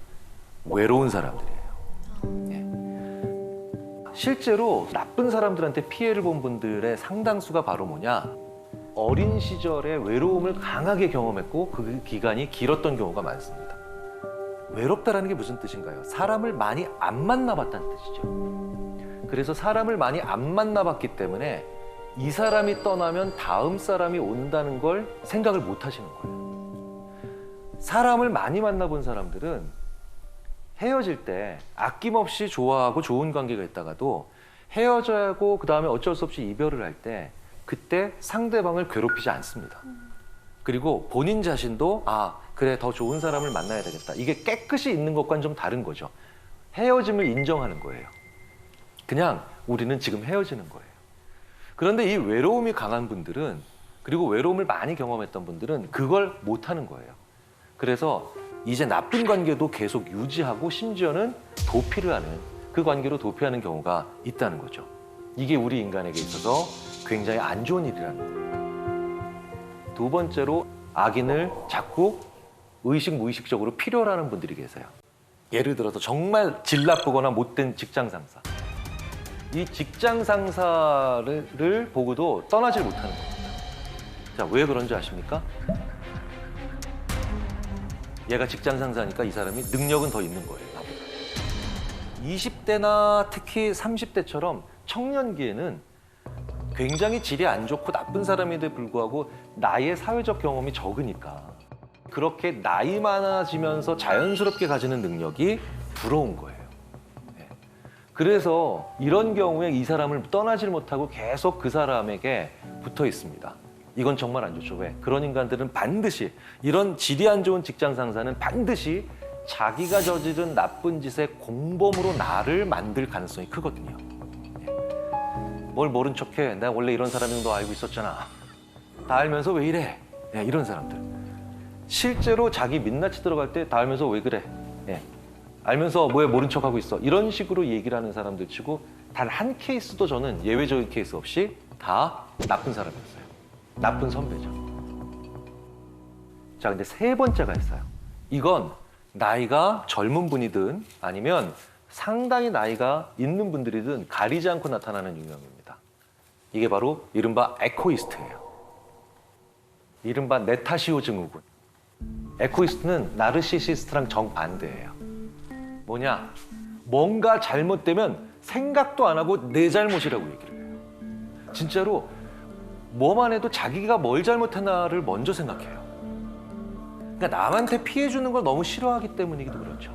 S1: 외로운 사람들이에요. 예. 실제로 나쁜 사람들한테 피해를 본 분들의 상당수가 바로 뭐냐. 어린 시절에 외로움을 강하게 경험했고 그 기간이 길었던 경우가 많습니다. 외롭다라는 게 무슨 뜻인가요? 사람을 많이 안 만나봤다는 뜻이죠. 그래서 사람을 많이 안 만나봤기 때문에 이 사람이 떠나면 다음 사람이 온다는 걸 생각을 못 하시는 거예요. 사람을 많이 만나본 사람들은 헤어질 때 아낌없이 좋아하고 좋은 관계가 있다가도 헤어져야 하고 그 다음에 어쩔 수 없이 이별을 할 때 그때 상대방을 괴롭히지 않습니다. 그리고 본인 자신도 그래 더 좋은 사람을 만나야 되겠다. 이게 깨끗이 있는 것과는 좀 다른 거죠. 헤어짐을 인정하는 거예요. 그냥 우리는 지금 헤어지는 거예요. 그런데 이 외로움이 강한 분들은 그리고 외로움을 많이 경험했던 분들은 그걸 못하는 거예요. 그래서 이제 나쁜 관계도 계속 유지하고 심지어는 도피를 하는 그 관계로 도피하는 경우가 있다는 거죠. 이게 우리 인간에게 있어서 굉장히 안 좋은 일이라는 거예요. 두 번째로 악인을 자꾸 의식 무의식적으로 필요로 하는 분들이 계세요. 예를 들어서 정말 질 나쁘거나 못된 직장 상사. 이 직장 상사를 보고도 떠나질 못하는 겁니다. 자, 왜 그런지 아십니까? 얘가 직장 상사니까 이 사람이 능력은 더 있는 거예요. 20대나 특히 30대처럼 청년기에는 굉장히 질이 안 좋고 나쁜 사람인데 불구하고 나의 사회적 경험이 적으니까 그렇게 나이 많아지면서 자연스럽게 가지는 능력이 부러운 거예요. 네. 그래서 이런 경우에 이 사람을 떠나질 못하고 계속 그 사람에게 붙어 있습니다. 이건 정말 안 좋죠. 왜? 그런 인간들은 반드시 이런 질이 안 좋은 직장 상사는 반드시 자기가 저지른 나쁜 짓의 공범으로 나를 만들 가능성이 크거든요. 뭘 모른 척해. 내가 원래 이런 사람인 거 알고 있었잖아. 다 알면서 왜 이래? 네, 이런 사람들. 실제로 자기 민낯이 들어갈 때 다 알면서 왜 그래? 네. 알면서 왜 모른 척하고 있어? 이런 식으로 얘기를 하는 사람들 치고 단 한 케이스도 저는 예외적인 케이스 없이 다 나쁜 사람이었어요. 나쁜 선배죠. 자, 근데 세 번째가 있어요. 이건 나이가 젊은 분이든 아니면 상당히 나이가 있는 분들이든 가리지 않고 나타나는 유형입니다. 이게 바로 이른바 에코이스트예요. 이른바 네타시오 증후군. 에코이스트는 나르시시스트랑 정반대예요. 뭐냐? 뭔가 잘못되면 생각도 안 하고 내 잘못이라고 얘기를 해요. 진짜로 뭐만 해도 자기가 뭘 잘못했나를 먼저 생각해요. 그러니까 남한테 피해 주는 걸 너무 싫어하기 때문이기도 그렇죠.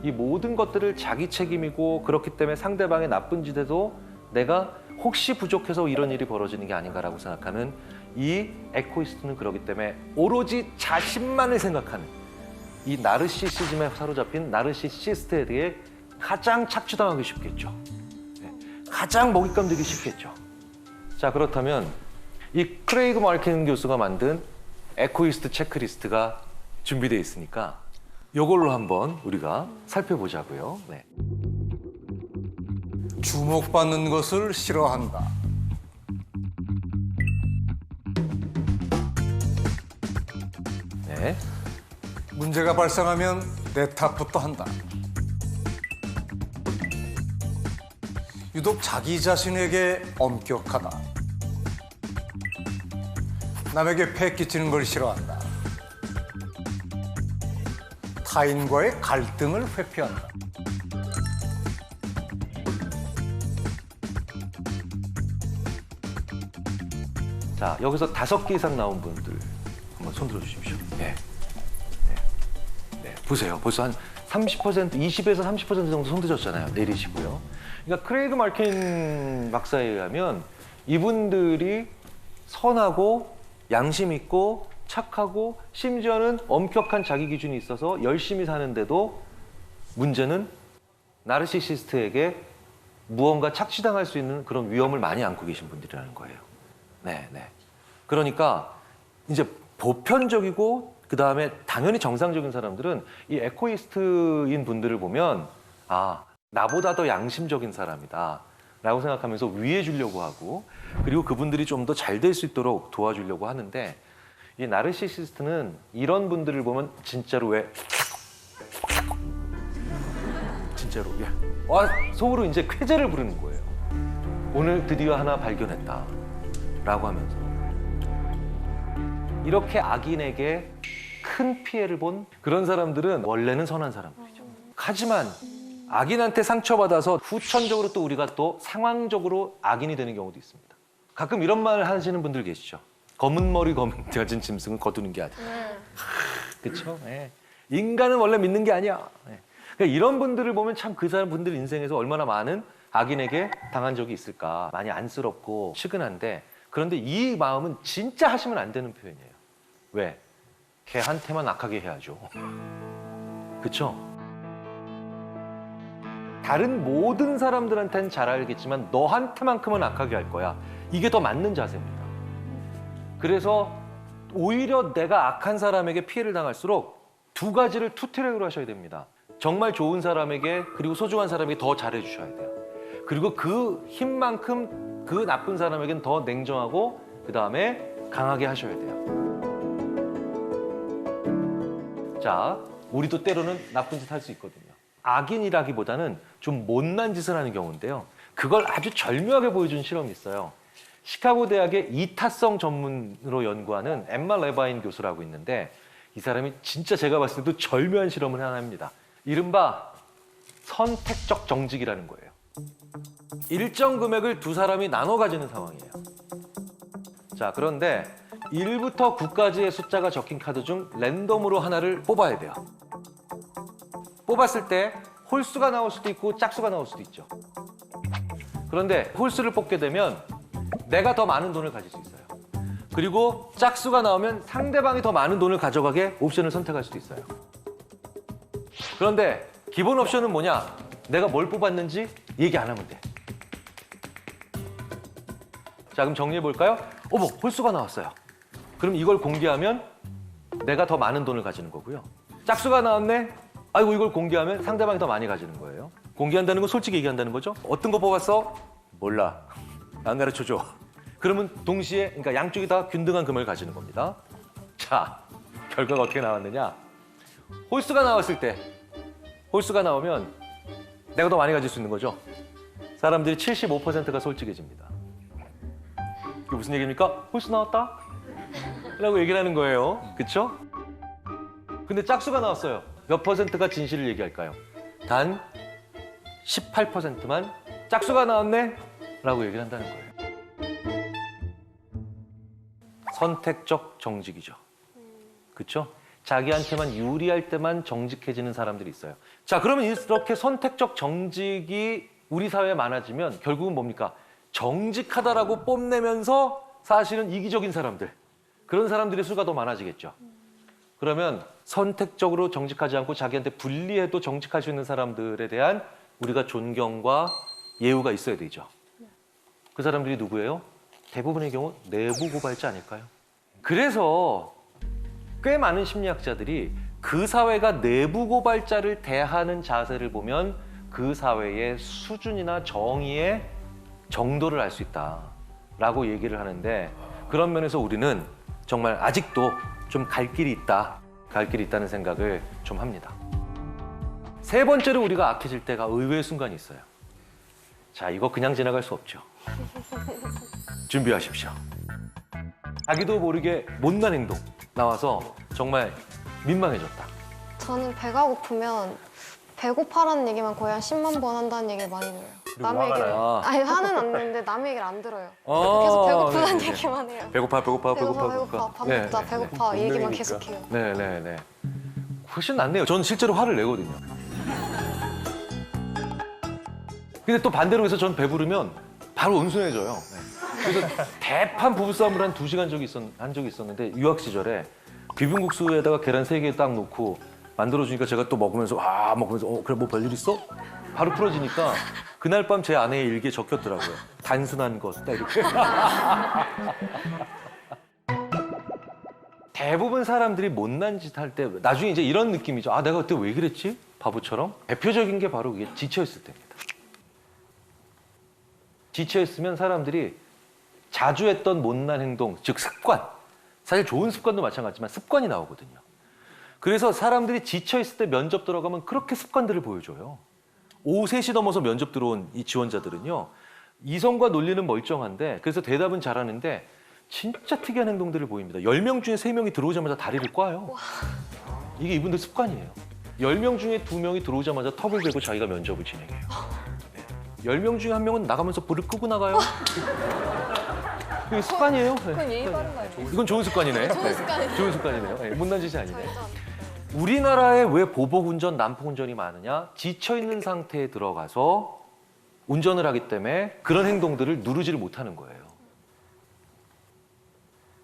S1: 이 모든 것들을 자기 책임이고 그렇기 때문에 상대방의 나쁜 짓에도 내가 혹시 부족해서 이런 일이 벌어지는 게 아닌가라고 생각하는 이 에코이스트는 그렇기 때문에 오로지 자신만을 생각하는 이 나르시시즘에 사로잡힌 나르시시스트에 대해 가장 착취당하기 쉽겠죠. 가장 먹잇감 되기 쉽겠죠. 자, 그렇다면 이 크레이그 마르킨 교수가 만든 에코이스트 체크리스트가 준비되어 있으니까 이걸로 한번 우리가 살펴보자고요. 네.
S5: 주목받는 것을 싫어한다.
S1: 네.
S5: 문제가 발생하면 내 탓부터 한다. 유독 자기 자신에게 엄격하다. 남에게 폐 끼치는 걸 싫어한다. 타인과의 갈등을 회피한다.
S1: 자, 여기서 5개 이상 나온 분들 한번 손 들어주십시오. 네. 네. 보세요. 벌써 한 30%, 20에서 30% 정도 손 드셨잖아요. 내리시고요. 그러니까 크레이그 마르킨 박사에 의하면 이분들이 선하고 양심 있고 착하고 심지어는 엄격한 자기 기준이 있어서 열심히 사는데도 문제는 나르시시스트에게 무언가 착취당할 수 있는 그런 위험을 많이 안고 계신 분들이라는 거예요. 네, 네. 그러니까 이제 보편적이고 그 다음에 당연히 정상적인 사람들은 이 에코이스트인 분들을 보면 아, 나보다 더 양심적인 사람이다 라고 생각하면서 위해 주려고 하고 그리고 그분들이 좀 더 잘 될 수 있도록 도와주려고 하는데 이 나르시시스트는 이런 분들을 보면 진짜로 왜 진짜로 와 속으로 이제 쾌재를 부르는 거예요. 오늘 드디어 하나 발견했다 라고 하면서 이렇게 악인에게 큰 피해를 본 그런 사람들은 원래는 선한 사람들이죠. 하지만 악인한테 상처받아서 후천적으로 또 우리가 또 상황적으로 악인이 되는 경우도 있습니다. 가끔 이런 말 하시는 분들 계시죠. 검은 머리 가진 짐승은 거두는 게 아니야. 그렇죠? 네. 인간은 원래 믿는 게 아니야. 네. 그러니까 이런 분들을 보면 참 그 사람 분들 인생에서 얼마나 많은 악인에게 당한 적이 있을까. 많이 안쓰럽고 측은한데 그런데 이 마음은 진짜 하시면 안 되는 표현이에요. 왜? 걔한테만 악하게 해야죠. 그렇죠? 다른 모든 사람들한테는 잘 알겠지만 너한테만큼은 악하게 할 거야. 이게 더 맞는 자세입니다. 그래서 오히려 내가 악한 사람에게 피해를 당할수록 두 가지를 투트랙으로 하셔야 됩니다. 정말 좋은 사람에게 그리고 소중한 사람에게 더 잘해 주셔야 돼요. 그리고 그 힘만큼 그 나쁜 사람에게는 더 냉정하고 그 다음에 강하게 하셔야 돼요. 자, 우리도 때로는 나쁜 짓 할 수 있거든요. 악인이라기보다는 좀 못난 짓을 하는 경우인데요. 그걸 아주 절묘하게 보여준 실험이 있어요. 시카고 대학의 이타성 전문으로 연구하는 엠마 레바인 교수라고 있는데 이 사람이 진짜 제가 봤을 때도 절묘한 실험을 하나 합니다. 이른바 선택적 정직이라는 거예요. 일정 금액을 두 사람이 나눠 가지는 상황이에요. 자, 그런데 1부터 9까지의 숫자가 적힌 카드 중 랜덤으로 하나를 뽑아야 돼요. 뽑았을 때 홀수가 나올 수도 있고 짝수가 나올 수도 있죠. 그런데 홀수를 뽑게 되면 내가 더 많은 돈을 가질 수 있어요. 그리고 짝수가 나오면 상대방이 더 많은 돈을 가져가게 옵션을 선택할 수도 있어요. 그런데 기본 옵션은 뭐냐? 내가 뭘 뽑았는지 얘기 안 하면 돼. 자, 그럼 정리해 볼까요? 어머, 홀수가 나왔어요. 그럼 이걸 공개하면 내가 더 많은 돈을 가지는 거고요. 짝수가 나왔네? 아이고, 이걸 공개하면 상대방이 더 많이 가지는 거예요. 공개한다는 건 솔직히 얘기한다는 거죠. 어떤 거 뽑았어? 몰라. 안 가르쳐줘. 그러면 동시에, 그러니까 양쪽이 다 균등한 금액을 가지는 겁니다. 자, 결과가 어떻게 나왔느냐? 홀수가 나왔을 때, 홀수가 나오면 내가 더 많이 가질 수 있는 거죠. 사람들이 75%가 솔직해집니다. 이게 무슨 얘기입니까? 홀수 나왔다? 라고 얘기를 하는 거예요. 그쵸? 근데 짝수가 나왔어요. 몇 퍼센트가 진실을 얘기할까요? 단 18%만 짝수가 나왔네? 라고 얘기를 한다는 거예요. 선택적 정직이죠. 그쵸? 자기한테만 유리할 때만 정직해지는 사람들이 있어요. 자, 그러면 이렇게 선택적 정직이 우리 사회에 많아지면 결국은 뭡니까? 정직하다라고 뽐내면서 사실은 이기적인 사람들, 그런 사람들의 수가 더 많아지겠죠. 그러면 선택적으로 정직하지 않고 자기한테 불리해도 정직할 수 있는 사람들에 대한 우리가 존경과 예우가 있어야 되죠. 그 사람들이 누구예요? 대부분의 경우 내부 고발자 아닐까요? 그래서 꽤 많은 심리학자들이 그 사회가 내부 고발자를 대하는 자세를 보면 그 사회의 수준이나 정의의 정도를 알 수 있다라고 얘기를 하는데 그런 면에서 우리는 정말 아직도 좀 갈 길이 있다는 생각을 좀 합니다. 세 번째로 우리가 악해질 때가 의외의 순간이 있어요. 자, 이거 그냥 지나갈 수 없죠. 준비하십시오. 자기도 모르게 못난 행동 나와서 정말 민망해졌다.
S6: 저는 배가 고프면 배고파라는 얘기만 거의 한 10만 번 한다는 얘기를 많이 들어요. 남의 얘기를
S1: 나요?
S6: 아니 화는 안 내는데 남의 얘기를 안 들어요.
S1: 아,
S6: 계속 배고프다는
S1: 네네.
S6: 얘기만 해요.
S1: 배고파.
S6: 배고파 밥
S1: 네,
S6: 먹자
S1: 네,
S6: 배고파 이 얘기만 계속해요.
S1: 네. 훨씬 낫네요. 저는 실제로 화를 내거든요. 근데 또 반대로 해서 전 배부르면 바로 온순해져요. 그래서 대판 부부싸움을 한 2시간 한 적이 있었는데 유학 시절에 비빔국수에다가 계란 3개 딱 넣고 만들어주니까 제가 또 먹으면서 그래 뭐 별일 있어? 바로 풀어지니까 그날 밤 제 아내의 일기에 적혔더라고요. 단순한 것, 딱 이렇게. 대부분 사람들이 못난 짓 할 때 나중에 이제 이런 느낌이죠. 아, 내가 그때 왜 그랬지? 바보처럼. 대표적인 게 바로 그게 지쳐있을 때입니다. 지쳐있으면 사람들이 자주 했던 못난 행동, 즉 습관. 사실 좋은 습관도 마찬가지지만 습관이 나오거든요. 그래서 사람들이 지쳐있을 때 면접 들어가면 그렇게 습관들을 보여줘요. 오후 3시 넘어서 면접 들어온 이 지원자들은요. 이성과 논리는 멀쩡한데 그래서 대답은 잘하는데 진짜 특이한 행동들을 보입니다. 10명 중에 3명이 들어오자마자 다리를 꽈요. 이게 이분들 습관이에요. 10명 중에 2명이 들어오자마자 턱을 대고 자기가 면접을 진행해요. 10명 중에 1명은 나가면서 불을 끄고 나가요. 이게 습관이에요.
S6: 그건 예의 바른 거 아니에요?
S1: 이건 좋은 습관이네.
S6: 좋은 습관이네.
S1: 좋은 습관이네요. 네, 못난 짓이 아니네.
S6: 절대 안 돼.
S1: 우리나라에 왜 보복운전, 난폭운전이 많으냐? 지쳐있는 상태에 들어가서 운전을 하기 때문에 그런 행동들을 누르지를 못하는 거예요.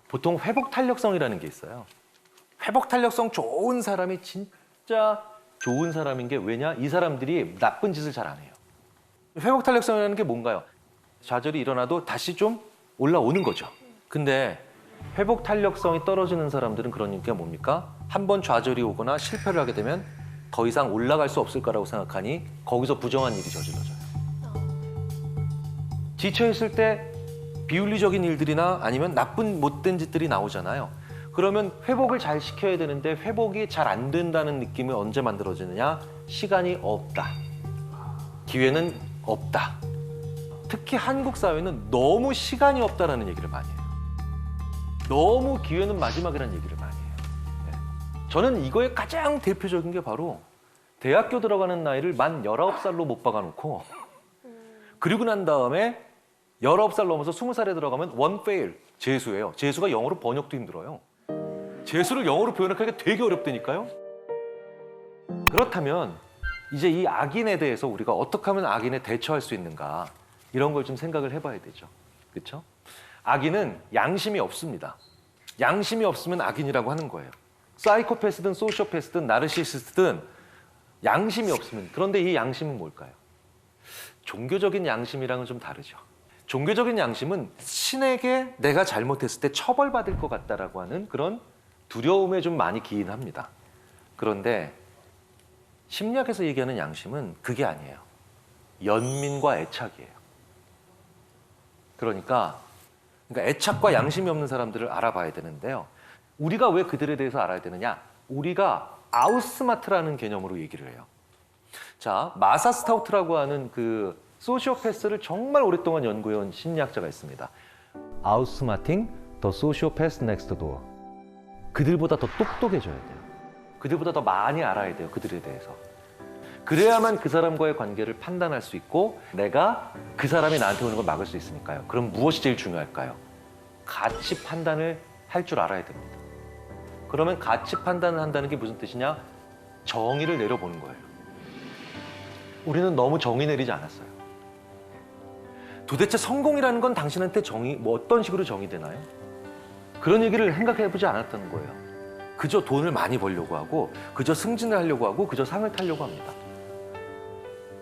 S1: 보통 회복 탄력성이라는 게 있어요. 회복 탄력성 좋은 사람이 진짜 좋은 사람인 게 왜냐? 이 사람들이 나쁜 짓을 잘 안 해요. 회복 탄력성이라는 게 뭔가요? 좌절이 일어나도 다시 좀 올라오는 거죠. 근데 회복 탄력성이 떨어지는 사람들은 그러니까 뭡니까? 한번 좌절이 오거나 실패를 하게 되면 더 이상 올라갈 수 없을 거라고 생각하니 거기서 부정한 일이 저질러져요. 지쳐있을 때 비윤리적인 일들이나 아니면 나쁜 못된 짓들이 나오잖아요. 그러면 회복을 잘 시켜야 되는데 회복이 잘 안 된다는 느낌이 언제 만들어지느냐? 시간이 없다. 기회는 없다. 특히 한국 사회는 너무 시간이 없다라는 얘기를 많이 해요. 너무 기회는 마지막이라는 얘기를 많이 해요. 네. 저는 이거의 가장 대표적인 게 바로 대학교 들어가는 나이를 만 19살로 못 박아놓고 그리고 난 다음에 19살 넘어서 20살에 들어가면 one fail, 재수예요. 재수가 영어로 번역도 힘들어요. 재수를 영어로 표현하기가 되게 어렵다니까요. 그렇다면 이제 이 악인에 대해서 우리가 어떻게 하면 악인에 대처할 수 있는가 이런 걸 좀 생각을 해봐야 되죠. 그렇죠? 악인은 양심이 없습니다. 양심이 없으면 악인이라고 하는 거예요. 사이코패스든 소시오패스든 나르시시스트든 양심이 없으면 그런데 이 양심은 뭘까요? 종교적인 양심이랑은 좀 다르죠. 종교적인 양심은 신에게 내가 잘못했을 때 처벌받을 것 같다라고 하는 그런 두려움에 좀 많이 기인합니다. 그런데 심리학에서 얘기하는 양심은 그게 아니에요. 연민과 애착이에요. 그러니까 애착과 양심이 없는 사람들을 알아봐야 되는데요. 우리가 왜 그들에 대해서 알아야 되느냐? 우리가 아우스마트라는 개념으로 얘기를 해요. 자, 마사 스타우트라고 하는 그 소시오패스를 정말 오랫동안 연구해온 심리학자가 있습니다. 아우스마팅 더 소시오패스 넥스트 도어. 그들보다 더 똑똑해져야 돼요. 그들보다 더 많이 알아야 돼요. 그들에 대해서. 그래야만 그 사람과의 관계를 판단할 수 있고 내가 그 사람이 나한테 오는 걸 막을 수 있으니까요. 그럼 무엇이 제일 중요할까요? 가치 판단을 할 줄 알아야 됩니다. 그러면 가치 판단을 한다는 게 무슨 뜻이냐? 정의를 내려보는 거예요. 우리는 너무 정의 내리지 않았어요. 도대체 성공이라는 건 당신한테 정의, 뭐 어떤 식으로 정의되나요? 그런 얘기를 생각해보지 않았다는 거예요. 그저 돈을 많이 벌려고 하고 그저 승진을 하려고 하고 그저 상을 타려고 합니다.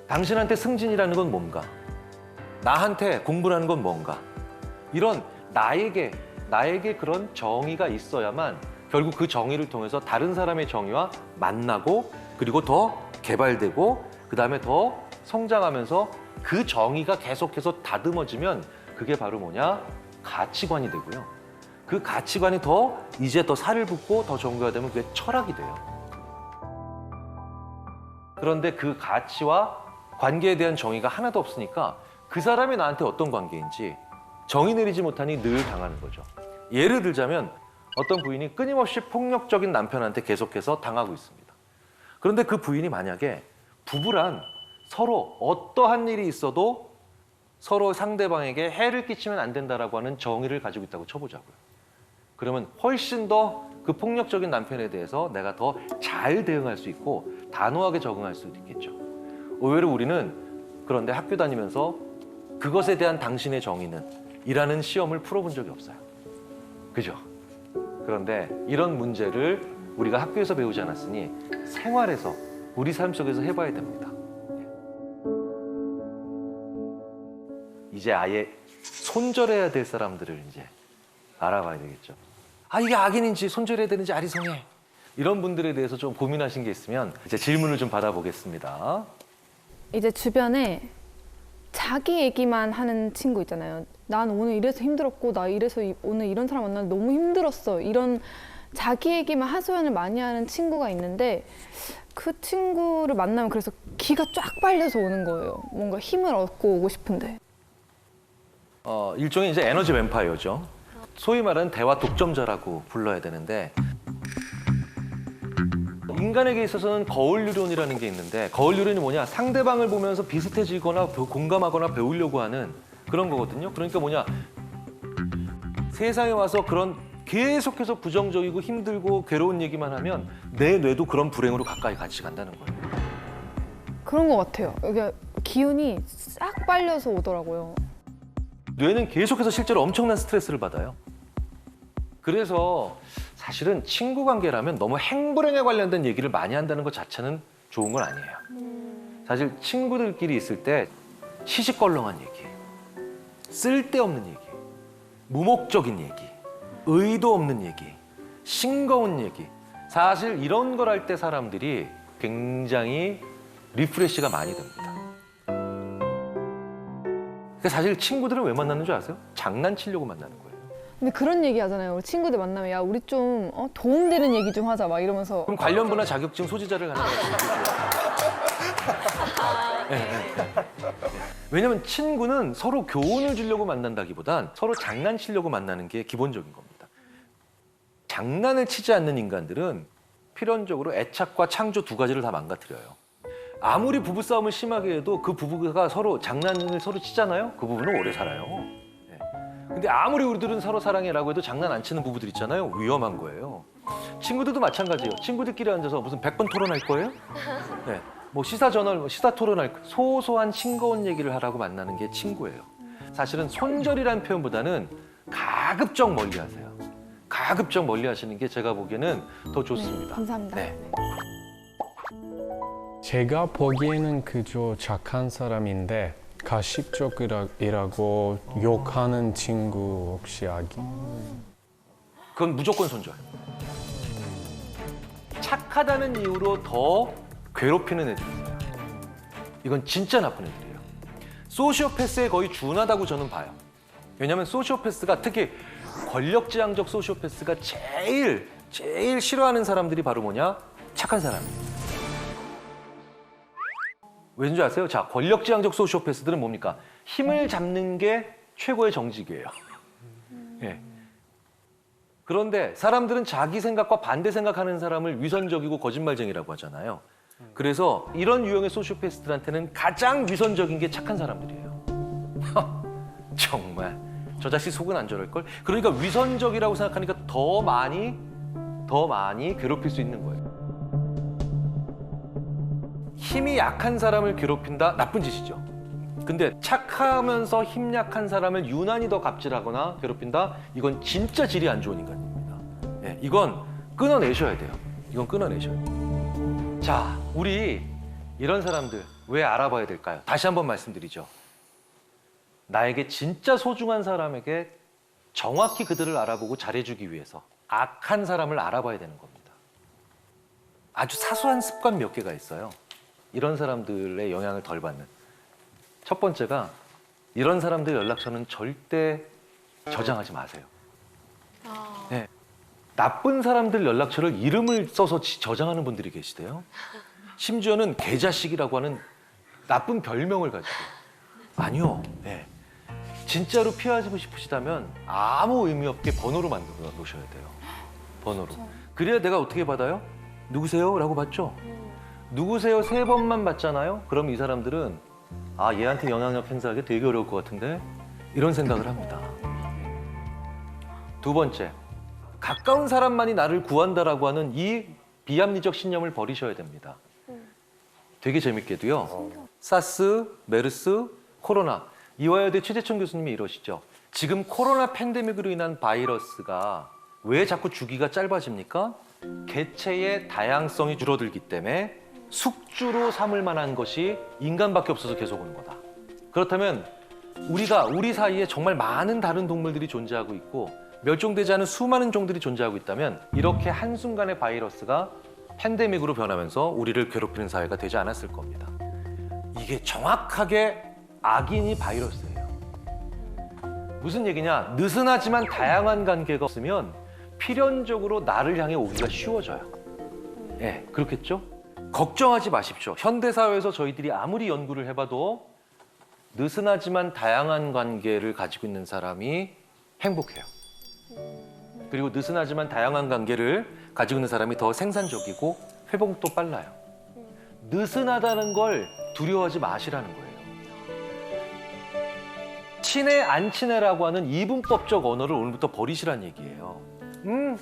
S1: 당신한테 승진이라는 건 뭔가? 나한테 공부라는 건 뭔가? 이런 나에게 그런 정의가 있어야만 결국 그 정의를 통해서 다른 사람의 정의와 만나고 그리고 더 개발되고 그 다음에 더 성장하면서 그 정의가 계속해서 다듬어지면 그게 바로 뭐냐? 가치관이 되고요. 그 가치관이 이제 더 살을 붓고 더 정교화되면 그게 철학이 돼요. 그런데 그 가치와 관계에 대한 정의가 하나도 없으니까 그 사람이 나한테 어떤 관계인지 정의 내리지 못하니 늘 당하는 거죠. 예를 들자면 어떤 부인이 끊임없이 폭력적인 남편한테 계속해서 당하고 있습니다. 그런데 그 부인이 만약에 부부란 서로 어떠한 일이 있어도 서로 상대방에게 해를 끼치면 안 된다라고 하는 정의를 가지고 있다고 쳐보자고요. 그러면 훨씬 더 그 폭력적인 남편에 대해서 내가 더 잘 대응할 수 있고 단호하게 적응할 수도 있겠죠. 의외로 우리는 그런데 학교 다니면서 그것에 대한 당신의 정의는 이라는 시험을 풀어본 적이 없어요. 그죠? 그런데 이런 문제를 우리가 학교에서 배우지 않았으니 생활에서 우리 삶 속에서 해봐야 됩니다. 이제 아예 손절해야 될 사람들을 이제 알아봐야 되겠죠. 아, 이게 악인인지 손절해야 되는지 아리송해. 이런 분들에 대해서 좀 고민하신 게 있으면 이제 질문을 좀 받아보겠습니다.
S7: 이제 주변에 자기 얘기만 하는 친구 있잖아요. 난 오늘 이래서 힘들었고 나 이래서 오늘 이런 사람 만나서 너무 힘들었어. 이런 자기 얘기만 하소연을 많이 하는 친구가 있는데 그 친구를 만나면 그래서 기가 쫙 빨려서 오는 거예요. 뭔가 힘을 얻고 오고 싶은데.
S1: 일종의 이제 에너지 뱀파이어죠. 소위 말하는 대화 독점자라고 불러야 되는데 인간에게 있어서는 거울 유론이라는 게 있는데 거울 유론이 뭐냐? 상대방을 보면서 비슷해지거나 공감하거나 배우려고 하는 그런 거거든요. 그러니까 뭐냐? 세상에 와서 그런 계속해서 부정적이고 힘들고 괴로운 얘기만 하면 내 뇌도 그런 불행으로 가까이 같이 간다는 거예요.
S7: 그런 것 같아요. 이게 기운이 싹 빨려서 오더라고요.
S1: 뇌는 계속해서 실제로 엄청난 스트레스를 받아요. 그래서 사실은 친구 관계라면 너무 행불행에 관련된 얘기를 많이 한다는 것 자체는 좋은 건 아니에요. 사실 친구들끼리 있을 때 시시껄렁한 얘기, 쓸데없는 얘기, 무목적인 얘기, 의도 없는 얘기, 싱거운 얘기. 사실 이런 걸 할 때 사람들이 굉장히 리프레시가 많이 됩니다. 그러니까 사실 친구들은 왜 만나는 줄 아세요? 장난치려고 만나는 거예요.
S7: 근데 그런 얘기 하잖아요. 우리 친구들 만나면 야 우리 좀 도움되는 얘기 좀 하자 막 이러면서.
S1: 그럼 관련부나 자격증 소지자를 가는 거예요. 왜냐면 친구는 서로 교훈을 주려고 만난다기보단 서로 장난치려고 만나는 게 기본적인 겁니다. 장난을 치지 않는 인간들은 필연적으로 애착과 창조 두 가지를 다 망가뜨려요. 아무리 부부싸움을 심하게 해도 그 부부가 서로 장난을 서로 치잖아요. 그 부부는 오래 살아요. 근데 아무리 우리들은 서로 사랑해라고 해도 장난 안 치는 부부들 있잖아요. 위험한 거예요. 친구들도 마찬가지예요. 친구들끼리 앉아서 무슨 100번 토론할 거예요? 네. 뭐 시사 저널, 시사 토론할 거예요. 소소한 싱거운 얘기를 하라고 만나는 게 친구예요. 사실은 손절이라는 표현보다는 가급적 멀리 하세요. 가급적 멀리 하시는 게 제가 보기에는 더 좋습니다.
S7: 감사합니다.
S1: 네.
S8: 제가 보기에는 그저 착한 사람인데 가식적이라고 욕하는 친구 혹시 악인?
S1: 그건 무조건 손절. 착하다는 이유로 더 괴롭히는 애들이 있어요. 이건 진짜 나쁜 애들이에요. 소시오패스에 거의 준하다고 저는 봐요. 왜냐하면 소시오패스가 특히 권력지향적 소시오패스가 제일 싫어하는 사람들이 바로 뭐냐? 착한 사람이에요. 왠지 아세요? 자, 권력지향적 소시오패스들은 뭡니까? 힘을 잡는 게 최고의 정직이에요. 예. 그런데 사람들은 자기 생각과 반대 생각하는 사람을 위선적이고 거짓말쟁이라고 하잖아요. 그래서 이런 유형의 소시오패스들한테는 가장 위선적인 게 착한 사람들이에요. 정말 저 자식 속은 안 저럴걸? 그러니까 위선적이라고 생각하니까 더 많이 괴롭힐 수 있는 거예요. 힘이 약한 사람을 괴롭힌다? 나쁜 짓이죠. 근데 착하면서 힘 약한 사람을 유난히 더 갑질하거나 괴롭힌다? 이건 진짜 질이 안 좋은 인간입니다. 예, 이건 끊어내셔야 돼요. 이건 끊어내셔야 돼요. 자, 우리 이런 사람들 왜 알아봐야 될까요? 다시 한번 말씀드리죠. 나에게 진짜 소중한 사람에게 정확히 그들을 알아보고 잘해주기 위해서 악한 사람을 알아봐야 되는 겁니다. 아주 사소한 습관 몇 개가 있어요. 이런 사람들의 영향을 덜 받는. 첫 번째가 이런 사람들 연락처는 절대 저장하지 마세요. 네. 나쁜 사람들 연락처를 이름을 써서 저장하는 분들이 계시대요. 심지어는 개자식이라고 하는 나쁜 별명을 가지고. 아니요. 네. 진짜로 피하고 싶으시다면 아무 의미 없게 번호로 만들어 놓으셔야 돼요. 번호로. 그래야 내가 어떻게 받아요? 누구세요? 라고 받죠? 누구세요? 3번만 받잖아요? 그럼 이 사람들은 아, 얘한테 영향력 행사하기 되게 어려울 것 같은데? 이런 생각을 합니다. 두 번째, 가까운 사람만이 나를 구한다라고 하는 이 비합리적 신념을 버리셔야 됩니다. 되게 재밌게도요. 사스, 메르스, 코로나. 이화여대 최재천 교수님이 이러시죠. 지금 코로나 팬데믹으로 인한 바이러스가 왜 자꾸 주기가 짧아집니까? 개체의 다양성이 줄어들기 때문에 숙주로 삼을 만한 것이 인간밖에 없어서 계속 오는 거다. 그렇다면 우리 사이에 정말 많은 다른 동물들이 존재하고 있고 멸종되지 않은 수많은 종들이 존재하고 있다면 이렇게 한순간에 바이러스가 팬데믹으로 변하면서 우리를 괴롭히는 사회가 되지 않았을 겁니다. 이게 정확하게 악인이 바이러스예요. 무슨 얘기냐? 느슨하지만 다양한 관계가 없으면 필연적으로 나를 향해 오기가 쉬워져요. 예, 그렇겠죠? 걱정하지 마십시오. 현대사회에서 저희들이 아무리 연구를 해봐도 느슨하지만 다양한 관계를 가지고 있는 사람이 행복해요. 그리고 느슨하지만 다양한 관계를 가지고 있는 사람이 더 생산적이고 회복도 빨라요. 느슨하다는 걸 두려워하지 마시라는 거예요. 친해 안 친해라고 하는 이분법적 언어를 오늘부터 버리시란 얘기예요.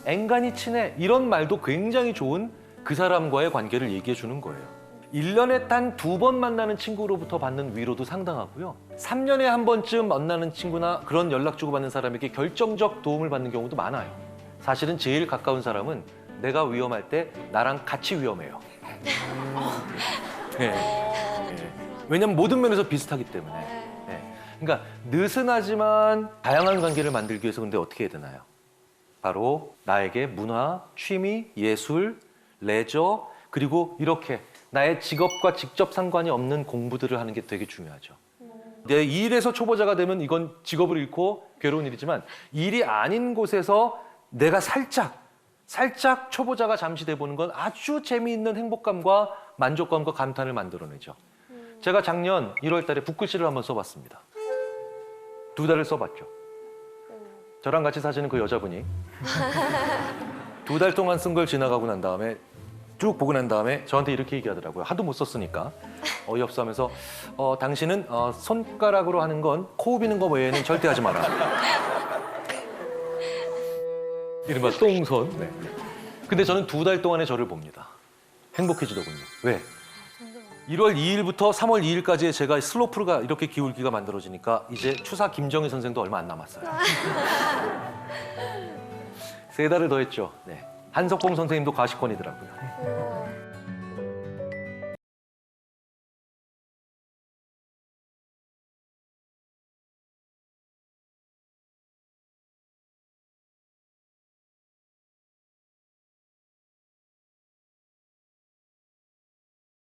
S1: 앵간히 친해 이런 말도 굉장히 좋은 그 사람과의 관계를 얘기해 주는 거예요. 1년에 단 2번 만나는 친구로부터 받는 위로도 상당하고요. 3년에 한 번쯤 만나는 친구나 그런 연락 주고받는 사람에게 결정적 도움을 받는 경우도 많아요. 사실은 제일 가까운 사람은 내가 위험할 때 나랑 같이 위험해요. 네. 네. 왜냐면 모든 면에서 비슷하기 때문에. 네. 그러니까 느슨하지만 다양한 관계를 만들기 위해서 근데 어떻게 해야 되나요? 바로 나에게 문화, 취미, 예술, 레저 그리고 이렇게 나의 직업과 직접 상관이 없는 공부들을 하는 게 되게 중요하죠. 내 일에서 초보자가 되면 이건 직업을 잃고 괴로운 일이지만 일이 아닌 곳에서 내가 살짝 초보자가 잠시 돼보는 건 아주 재미있는 행복감과 만족감과 감탄을 만들어내죠. 제가 작년 1월 달에 붓글씨를 한번 써봤습니다. 2달을 써봤죠. 저랑 같이 사시는 그 여자분이 2달 동안 쓴 걸 지나가고 난 다음에 쭉 보고 난 다음에 저한테 이렇게 얘기하더라고요. 하도 못 썼으니까 어이없어 하면서 당신은 손가락으로 하는 건 코 비는 거 외에는 절대 하지 마라. 이른바 똥손. 네. 근데 저는 2달 동안에 저를 봅니다. 행복해지더군요. 왜? 1월 2일부터 3월 2일까지의 제가 슬로프가 이렇게 기울기가 만들어지니까 이제 추사 김정희 선생도 얼마 안 남았어요. 3달을 더 했죠. 네. 한석봉 선생님도 과시권이더라고요.